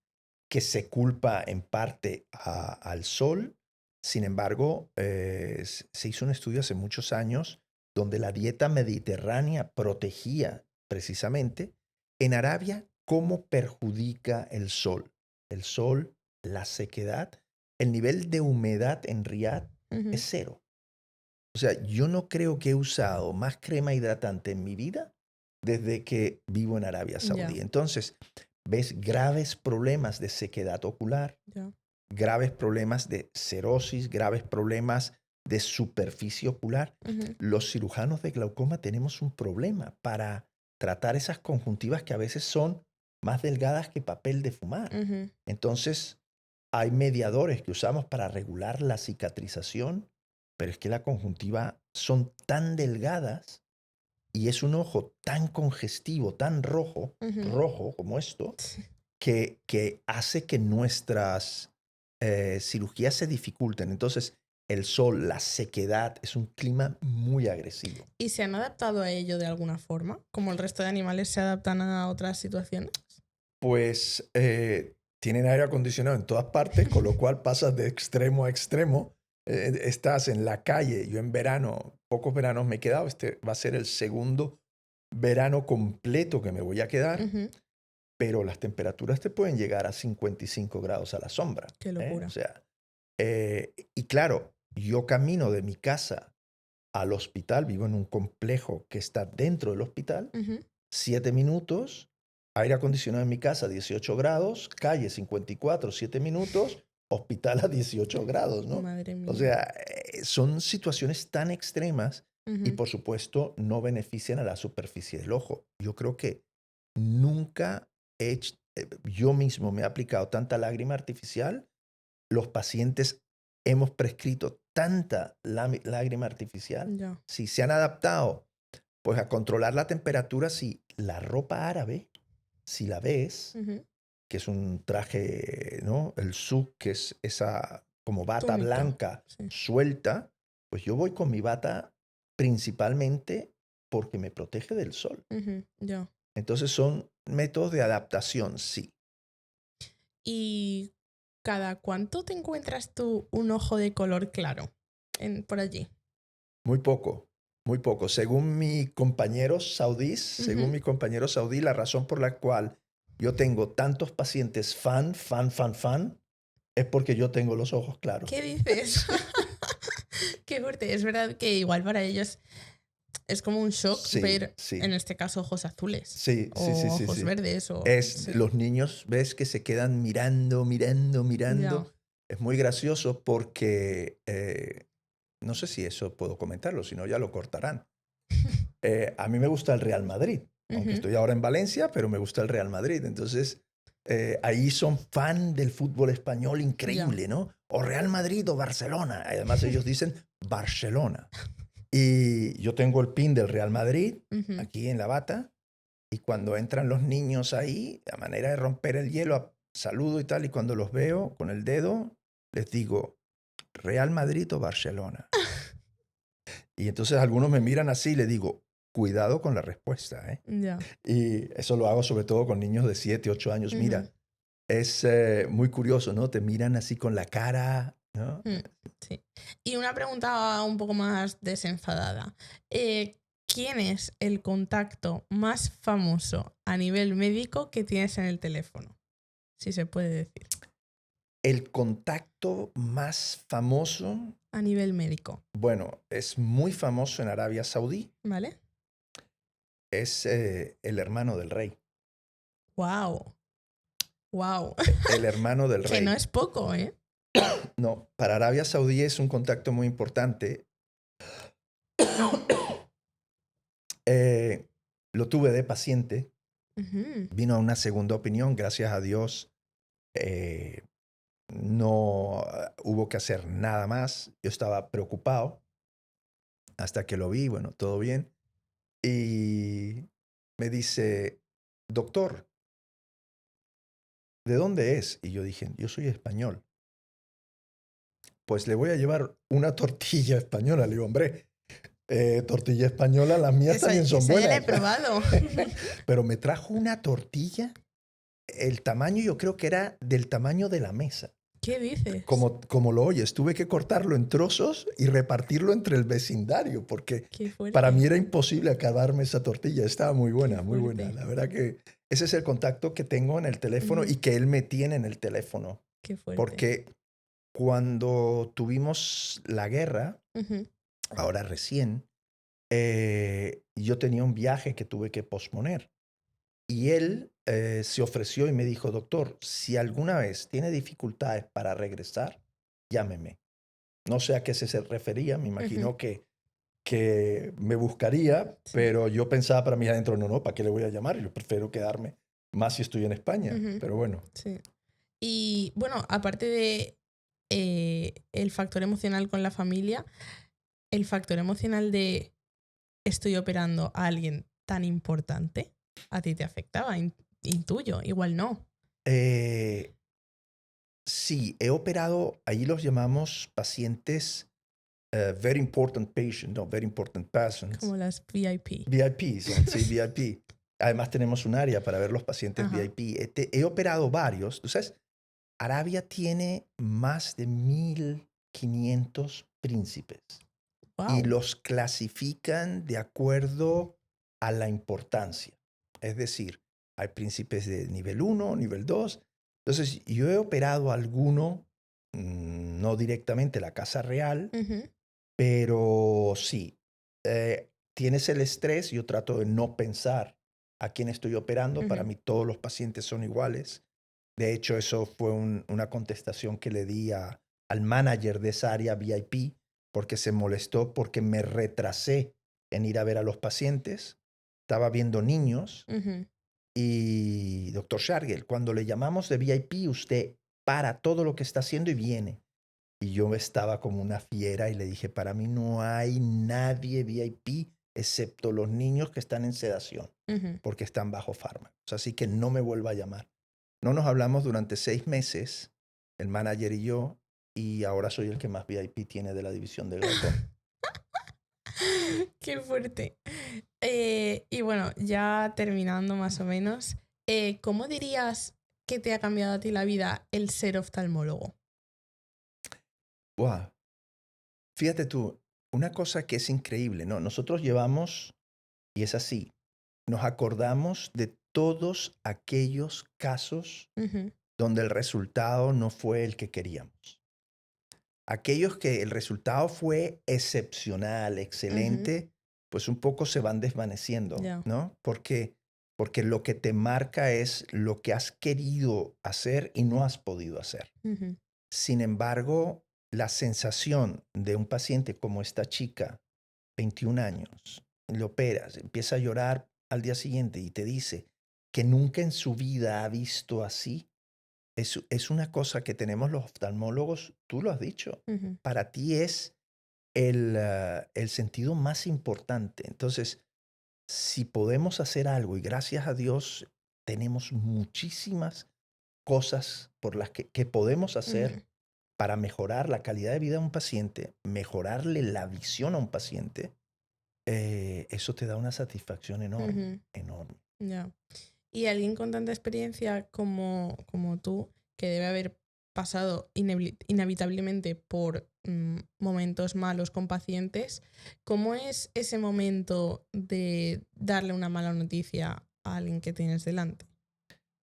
que se culpa en parte al sol. Sin embargo, se hizo un estudio hace muchos años donde la dieta mediterránea protegía precisamente en Arabia cómo perjudica el sol. El sol, la sequedad, el nivel de humedad en Riad es 0. O sea, yo no creo que he usado más crema hidratante en mi vida desde que vivo en Arabia Saudí. Entonces, ves graves problemas de sequedad ocular, graves problemas de cerosis, graves problemas de superficie ocular. Los cirujanos de glaucoma tenemos un problema para tratar esas conjuntivas que a veces son más delgadas que papel de fumar. Entonces, hay mediadores que usamos para regular la cicatrización, pero es que la conjuntiva son tan delgadas y es un ojo tan congestivo, tan rojo como esto, que hace que nuestras cirugías se dificulten. Entonces, el sol, la sequedad, es un clima muy agresivo. ¿Y se han adaptado a ello de alguna forma? ¿Como el resto de animales se adaptan a otras situaciones? Pues tienen aire acondicionado en todas partes, con lo cual pasas de extremo a extremo. Estás en la calle. Yo en verano, pocos veranos me he quedado. Este va a ser el segundo verano completo que me voy a quedar. Pero las temperaturas te pueden llegar a 55 grados a la sombra. Qué locura. O sea, y claro, yo camino de mi casa al hospital, vivo en un complejo que está dentro del hospital, 7 minutos, aire acondicionado en mi casa, 18 grados, calle 54, 7 minutos, hospital a 18 grados, ¿no? Madre mía. O sea, son situaciones tan extremas y por supuesto no benefician a la superficie del ojo. Yo creo que nunca yo mismo me he aplicado tanta lágrima artificial. Los pacientes hemos prescrito tanta lágrima artificial. Si se han adaptado pues a controlar la temperatura, si la ropa árabe, si la ves, que es un traje, ¿no? El suk, que es esa como bata túnica blanca suelta, pues yo voy con mi bata principalmente porque me protege del sol. Entonces son métodos de adaptación, sí. ¿Y cada cuánto te encuentras tú un ojo de color claro por allí? Muy poco, muy poco. Según mis compañeros saudíes, la razón por la cual yo tengo tantos pacientes fan, es porque yo tengo los ojos claros. ¿Qué dices? Qué fuerte. Es verdad que igual para ellos Es como un shock Sí, ver, sí. en este caso, ojos azules. Sí, O sí, sí, sí, ojos sí. verdes. O, sí. Los niños, ves que se quedan mirando, mirando, Ya. mirando. Es muy gracioso porque, no sé si eso puedo comentarlo, si no ya lo cortarán. A mí me gusta el Real Madrid, aunque Ujú. estoy ahora en Valencia, pero me gusta el Real Madrid. Entonces, ahí son fan del fútbol español Ya. increíble, ¿no? O Real Madrid o Barcelona. Además, ellos dicen Barcelona. Y yo tengo el pin del Real Madrid Ujú. aquí en la bata. Y cuando entran los niños ahí, la manera de romper el hielo, saludo y tal. Y cuando los veo con el dedo, les digo, ¿Real Madrid o Barcelona? Y entonces algunos me miran así y les digo, cuidado con la respuesta, ¿eh? Ya. Y eso lo hago sobre todo con niños de 7, 8 años. Ujú. Mira, es muy curioso, ¿no? Te miran así con la cara, ¿no? Sí. Y una pregunta un poco más desenfadada. ¿Quién es el contacto más famoso a nivel médico que tienes en el teléfono? Si se puede decir. El contacto más famoso, A nivel médico, bueno, es muy famoso en Arabia Saudí, ¿vale? es el hermano del rey. Wow. Wow. El hermano del Que no rey. es poco, ¿eh? No, para Arabia Saudí es un contacto muy importante. Lo tuve de paciente, Ujú. vino a una segunda opinión, gracias a Dios. No hubo que hacer nada más. Yo estaba preocupado hasta que lo vi, bueno, todo bien. Y me dice, doctor, ¿de dónde es? Y yo dije, yo soy español. Pues le voy a llevar una tortilla española. Le digo, hombre, tortilla española, las mías Esa, también son esa ya la he buenas. probado. Pero me trajo una tortilla, el tamaño yo creo que era del tamaño de la mesa. ¿Qué dices? Como lo oyes, tuve que cortarlo en trozos y repartirlo entre el vecindario, porque Qué para mí fuerte. era imposible acabarme esa tortilla. Estaba muy Qué buena, muy buena. fuerte. La verdad que ese es el contacto que tengo en el teléfono Ujú. y que él me tiene en el teléfono. Qué fuerte. Porque cuando tuvimos la guerra, Ujú. ahora recién, yo tenía un viaje que tuve que posponer. Y él se ofreció y me dijo, doctor, si alguna vez tiene dificultades para regresar, llámeme. No sé a qué se refería, me Ujú. imagino que me buscaría, Sí. pero yo pensaba para mí adentro, no, ¿para qué le voy a llamar? Yo prefiero quedarme más si estoy en España, Ujú. pero bueno. Sí. Y bueno, aparte de el factor emocional con la familia, el factor emocional de estoy operando a alguien tan importante, a ti te afectaba, intuyo, igual no. Eh, sí, he operado, ahí los llamamos pacientes, very important patient, no, very important persons. Como las VIP. VIP son, sí, VIP. Además tenemos un área para ver los pacientes Ajá. VIP. He operado varios. Tú sabes, Arabia tiene más de 1500 príncipes y Wow. los clasifican de acuerdo a la importancia. Es decir, hay príncipes de nivel 1, nivel 2. Entonces, yo he operado a alguno, no directamente la Casa Real, pero sí, tienes el estrés. Yo trato de no pensar a quién estoy operando. Para mí todos los pacientes son iguales. De hecho, eso fue una contestación que le di al manager de esa área VIP porque se molestó porque me retrasé en ir a ver a los pacientes. Estaba viendo niños y, doctor Shargel, cuando le llamamos de VIP, usted para todo lo que está haciendo y viene. Y yo estaba como una fiera y le dije, para mí no hay nadie VIP excepto los niños que están en sedación porque están bajo fármacos. Así que no me vuelva a llamar. No nos hablamos durante 6 meses, el manager y yo, y ahora soy el que más VIP tiene de la división de glaucoma. Qué fuerte. Y bueno, ya terminando más o menos, ¿cómo dirías que te ha cambiado a ti la vida el ser oftalmólogo? Wow. Fíjate tú, una cosa que es increíble, ¿no? Nosotros llevamos, y es así, nos acordamos de todos aquellos casos Ujú. donde el resultado no fue el que queríamos. Aquellos que el resultado fue excepcional, Ujú. excelente, pues un poco se van desvaneciendo, Ya. ¿no? Porque lo que te marca es lo que has querido hacer y no has podido hacer. Ujú. Sin embargo, la sensación de un paciente como esta chica, 21 años, le operas, empieza a llorar al día siguiente y te dice que nunca en su vida ha visto así, es una cosa que tenemos los oftalmólogos, tú lo has dicho, Ujú. para ti es el sentido más importante. Entonces, si podemos hacer algo, y gracias a Dios tenemos muchísimas cosas por las que podemos hacer Ujú. para mejorar la calidad de vida de un paciente, mejorarle la visión a un paciente, eso te da una satisfacción enorme, Ujú. enorme. Ya. Y alguien con tanta experiencia como tú, que debe haber pasado inevitablemente por momentos malos con pacientes, ¿cómo es ese momento de darle una mala noticia a alguien que tienes delante?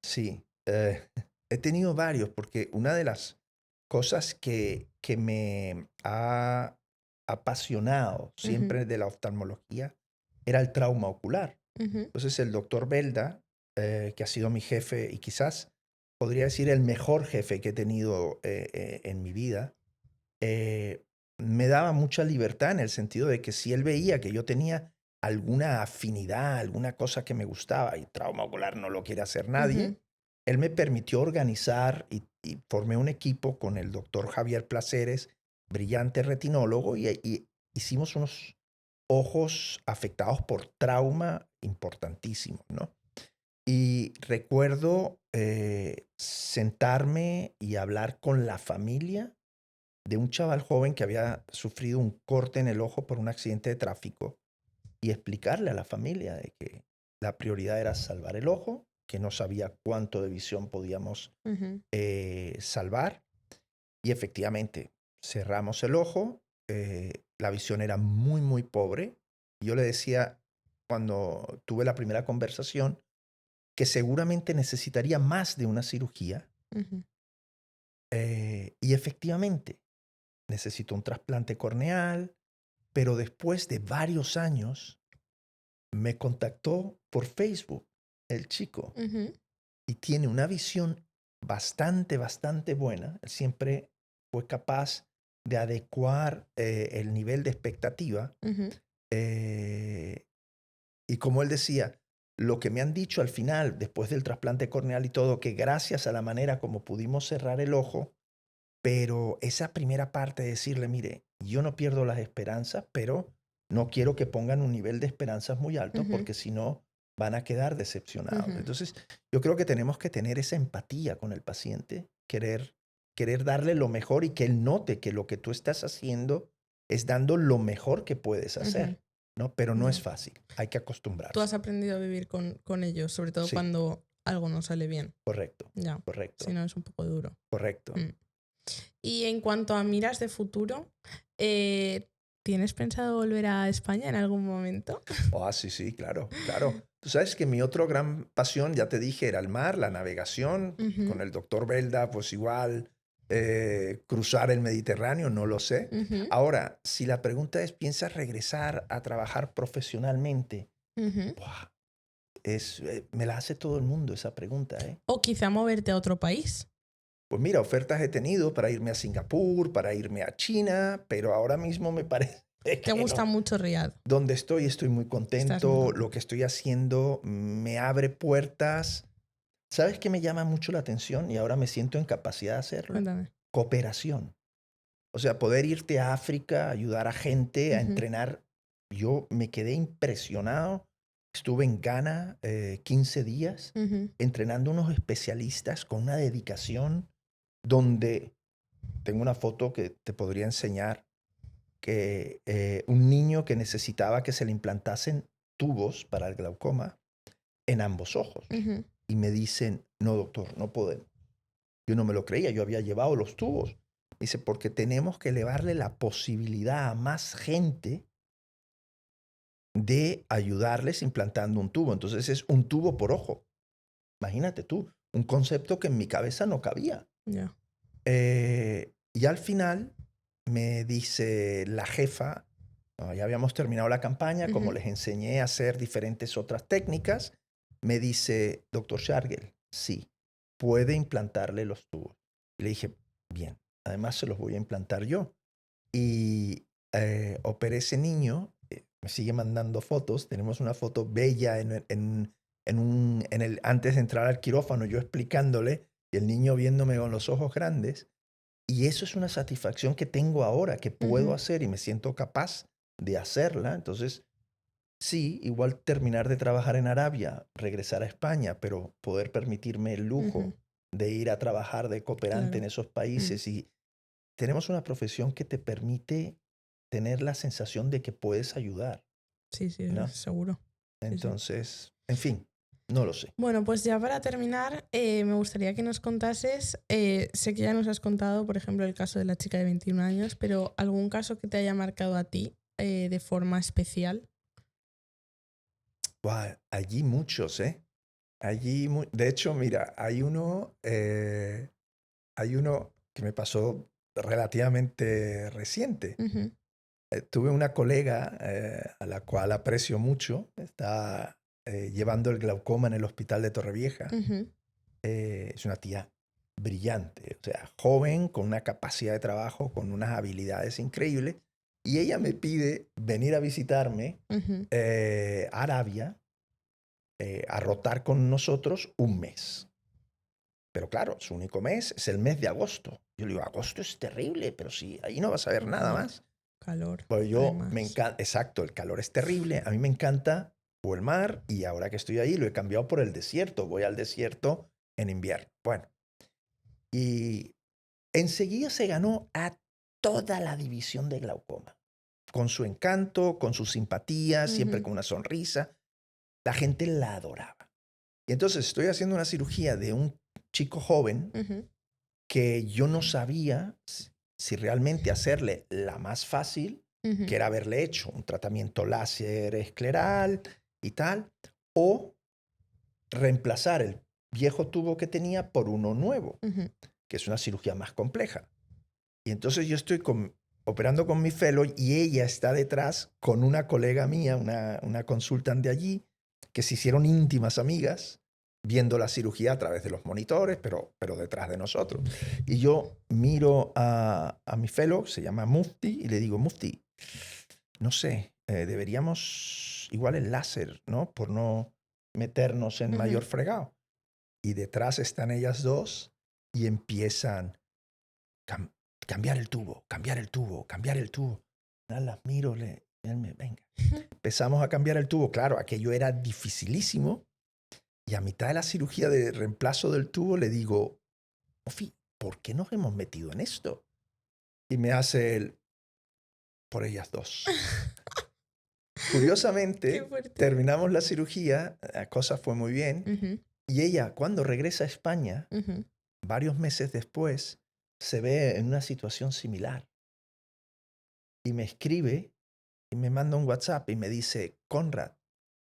Sí, he tenido varios, porque una de las cosas que me ha apasionado Ujú. siempre de la oftalmología era el trauma ocular. Ujú. Entonces el doctor Belda, que ha sido mi jefe y quizás podría decir el mejor jefe que he tenido en mi vida, eh, me daba mucha libertad en el sentido de que si él veía que yo tenía alguna afinidad, alguna cosa que me gustaba, y trauma ocular no lo quiere hacer nadie, Ujú. él me permitió organizar y formé un equipo con el doctor Javier Placeres, brillante retinólogo, y hicimos unos ojos afectados por trauma importantísimos, ¿no? Y recuerdo sentarme y hablar con la familia de un chaval joven que había sufrido un corte en el ojo por un accidente de tráfico y explicarle a la familia de que la prioridad era salvar el ojo, que no sabía cuánto de visión podíamos Ujú. salvar. Y efectivamente, cerramos el ojo, la visión era muy, muy pobre. Yo le decía cuando tuve la primera conversación que seguramente necesitaría más de una cirugía, Ujú. y efectivamente necesitó un trasplante corneal, pero después de varios años me contactó por Facebook el chico Ujú. y tiene una visión bastante, bastante buena. Él siempre fue capaz de adecuar el nivel de expectativa. Ujú. eh, y como él decía, lo que me han dicho al final, después del trasplante corneal y todo, que gracias a la manera como pudimos cerrar el ojo, pero esa primera parte de decirle, mire, yo no pierdo las esperanzas, pero no quiero que pongan un nivel de esperanzas muy alto Ujú. porque si no van a quedar decepcionados. Ujú. Entonces, yo creo que tenemos que tener esa empatía con el paciente, querer darle lo mejor y que él note que lo que tú estás haciendo es dando lo mejor que puedes Ujú. hacer, ¿no? Pero no es Ya. fácil, hay que Tú has acostumbrarse. aprendido a vivir con ellos, sobre todo Sí, cuando algo no sale bien. correcto, Ya. Si correcto, no, es un poco duro. correcto. Mm. Y en cuanto a miras de futuro, eh, ¿tienes pensado volver a España en algún momento? Sí, sí, claro, claro. Tú sabes que mi otra gran pasión, ya te dije, era el mar, la navegación. Con Ujú. el doctor Belda, pues igual cruzar el Mediterráneo, no lo sé. Ujú. Ahora, si la pregunta es, ¿piensas regresar a trabajar profesionalmente? Ujú. Buah, me la hace todo el mundo esa pregunta, ¿eh? O quizá moverte a otro país. Pues mira, ofertas he tenido para irme a Singapur, para irme a China, pero ahora mismo me parece ¿Te que gusta no. mucho Riad? Donde estoy muy Estás muy contento. Lo que contento. estoy haciendo me abre puertas. ¿Sabes qué me llama mucho la atención? Y ahora me siento en capacidad de hacerlo. Cuéntame. Cooperación. O sea, poder irte a África, ayudar a gente a Ujú. entrenar. Yo me quedé impresionado. Estuve en Ghana 15 días Ujú. entrenando unos especialistas con una dedicación donde tengo una foto que te podría enseñar que un niño que necesitaba que se le implantasen tubos para el glaucoma en ambos ojos. Ujú. Y me dicen, no, doctor, no podemos. Yo no me lo creía, yo había llevado los tubos. Dice, porque tenemos que elevarle la posibilidad a más gente de ayudarles implantando un tubo. Entonces es un tubo por ojo. Imagínate tú, un concepto que en mi cabeza no cabía. Ya. Y al final me dice la jefa, Ya habíamos terminado la campaña, como Ujú. les enseñé a hacer diferentes otras técnicas, me dice, doctor Shargel, sí, puede implantarle los tubos. Le dije, bien, además se los voy a implantar yo. Y operé ese niño, me sigue mandando fotos, tenemos una foto bella antes de entrar al quirófano, yo explicándole y el niño viéndome con los ojos grandes. Y eso es una satisfacción que tengo ahora, que puedo Ujú. hacer y me siento capaz de hacerla. Entonces, sí, igual terminar de trabajar en Arabia, regresar a España, pero poder permitirme el Ujú. lujo de ir a trabajar de cooperante en Claro. esos Mm. países. Y tenemos una profesión que te permite tener la sensación de que puedes ayudar, Sí, sí, eso es ¿no? seguro. Sí, sí. Entonces, en fin, no lo sé. Bueno, pues ya para terminar, me gustaría que nos contases, sé que ya nos has contado, por ejemplo, el caso de la chica de 21 años, pero algún caso que te haya marcado a ti de forma especial. Buah, allí muchos, ¿eh? De hecho, mira, hay uno que me pasó relativamente reciente. Ujú. Tuve una colega a la cual aprecio mucho, está llevando el glaucoma en el hospital de Torrevieja. Ujú. Es una tía brillante, o sea, joven, con una capacidad de trabajo, con unas habilidades increíbles. Y ella me pide venir a visitarme Ujú. a Arabia, a rotar con nosotros un mes. Pero claro, su único mes es el mes de agosto. Yo le digo, agosto es terrible, pero sí, ahí no vas a ver nada Buah, más. calor, Pues yo me además. encanta, exacto, el calor es terrible. A mí me encanta o el mar y ahora que estoy ahí lo he cambiado por el desierto. Voy al desierto en invierno. Bueno, y enseguida se ganó a toda la división de glaucoma. Con su encanto, con su simpatía, siempre Ujú. con una sonrisa. La gente la adoraba. Y entonces estoy haciendo una cirugía de un chico joven Ujú. que yo no sabía si realmente hacerle la más fácil, que Ujú. era haberle hecho un tratamiento láser escleral y tal, o reemplazar el viejo tubo que tenía por uno nuevo, Ujú. que es una cirugía más compleja. Y entonces yo estoy operando con mi fellow y ella está detrás con una colega mía, una consultante allí, que se hicieron íntimas amigas, viendo la cirugía a través de los monitores, pero detrás de nosotros. Y yo miro a mi fellow, se llama Mufti, y le digo, Mufti, no sé, deberíamos igual el láser, ¿no? Por no meternos en Ujú. mayor fregado. Y detrás están ellas dos y empiezan cam- cambiar el tubo, cambiar el tubo, cambiar el tubo. Nada, las miro, venga. Empezamos a cambiar el tubo. Claro, aquello era dificilísimo. Y a mitad de la cirugía de reemplazo del tubo le digo, Ofi, ¿por qué nos hemos metido en esto? Y me hace el, por ellas dos. Qué Curiosamente, fuerte. terminamos la cirugía, la cosa fue muy bien. Ujú. Y ella, cuando regresa a España, Ujú. varios meses después, se ve en una situación similar. Y me escribe y me manda un WhatsApp y me dice, Conrad,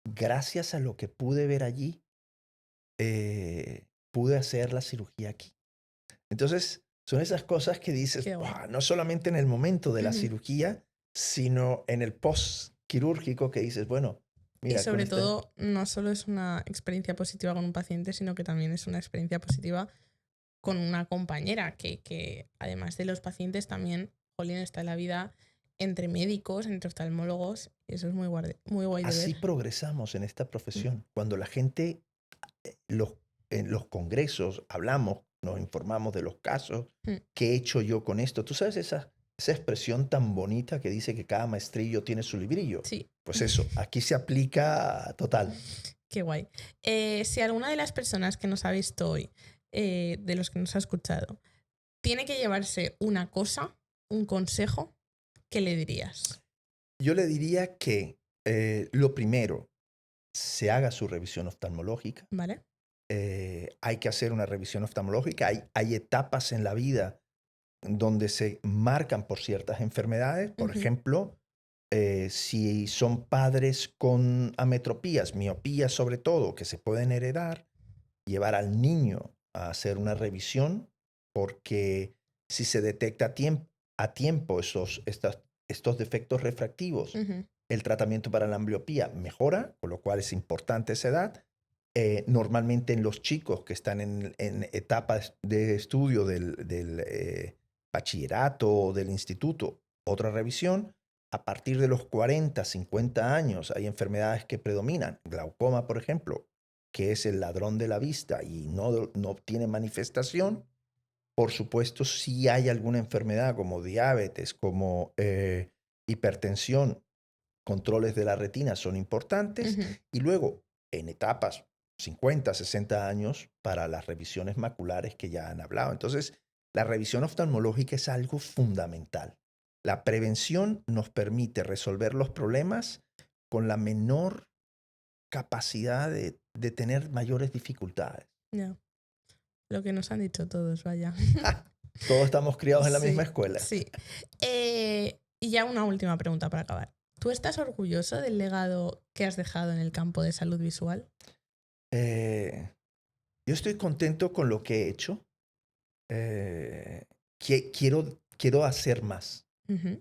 gracias a lo que pude ver allí, pude hacer la cirugía aquí. Entonces, son esas cosas que dices, Qué guay. "Buah", no solamente en el momento de la Ujú. cirugía, sino en el post quirúrgico que dices, bueno, Y mira, con sobre este... todo, no solo es una experiencia positiva con un paciente, sino que también es una experiencia positiva con una compañera, que además de los pacientes también, jolín, está en la vida entre médicos, entre oftalmólogos, y eso es muy guay de ver. Así progresamos en esta Mm. profesión. Cuando la gente, los, en los congresos, hablamos, nos informamos de los casos, Mm. qué he hecho yo con esto. ¿Tú sabes esa expresión tan bonita que dice que cada maestrillo tiene su librillo? Sí, Pues eso, aquí se aplica total. qué guay. Si alguna de las personas que nos ha visto hoy, de los que nos ha escuchado, tiene que llevarse una cosa, un consejo, ¿qué le dirías? Yo le diría que lo primero, se haga su revisión oftalmológica. ¿Vale? Hay que hacer una revisión oftalmológica. Hay etapas en la vida donde se marcan por ciertas enfermedades. Por Ujú. ejemplo, si son padres con ametropías, miopías sobre todo, que se pueden heredar, llevar al niño a hacer una revisión, porque si se detecta a tiempo estas estos defectos refractivos. El tratamiento para la ambliopía mejora, con lo cual es importante esa edad. Normalmente en los chicos que están en etapas de estudio del bachillerato o del instituto, otra revisión. A partir de los 40, 50 años hay enfermedades que predominan. Glaucoma, por ejemplo, que es el ladrón de la vista y no tiene manifestación. Por supuesto, si hay alguna enfermedad como diabetes, como hipertensión, controles de la retina son importantes. Y luego, en etapas 50, 60 años, para las revisiones maculares que ya han hablado. Entonces, la revisión oftalmológica es algo fundamental. La prevención nos permite resolver los problemas con la menor capacidad de tener mayores dificultades. Ya. Lo que nos han dicho todos, vaya. Todos estamos criados en la Sí, misma escuela. Sí. Y ya una última pregunta para acabar. ¿Tú estás orgulloso del legado que has dejado en el campo de salud visual? Yo estoy contento con lo que he hecho. Quiero hacer más.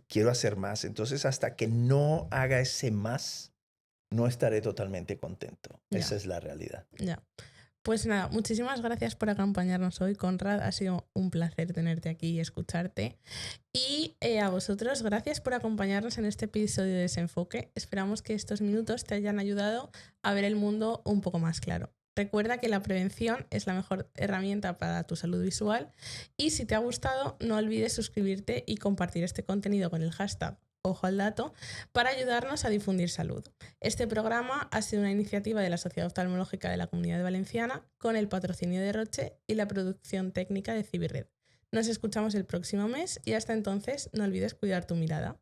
Quiero hacer más. Entonces, hasta que no haga ese más, no estaré totalmente contento. Ya. Esa es la realidad. Ya. Pues nada, muchísimas gracias por acompañarnos hoy, Conrad. Ha sido un placer tenerte aquí y escucharte. Y a vosotros, gracias por acompañarnos en este episodio de Desenfoque. Esperamos que estos minutos te hayan ayudado a ver el mundo un poco más claro. Recuerda que la prevención es la mejor herramienta para tu salud visual y si te ha gustado, no olvides suscribirte y compartir este contenido con el hashtag Ojo al Dato para ayudarnos a difundir salud. Este programa ha sido una iniciativa de la Sociedad Oftalmológica de la Comunidad Valenciana con el patrocinio de Roche y la producción técnica de Cibirred. Nos escuchamos el próximo mes y hasta entonces no olvides cuidar tu mirada.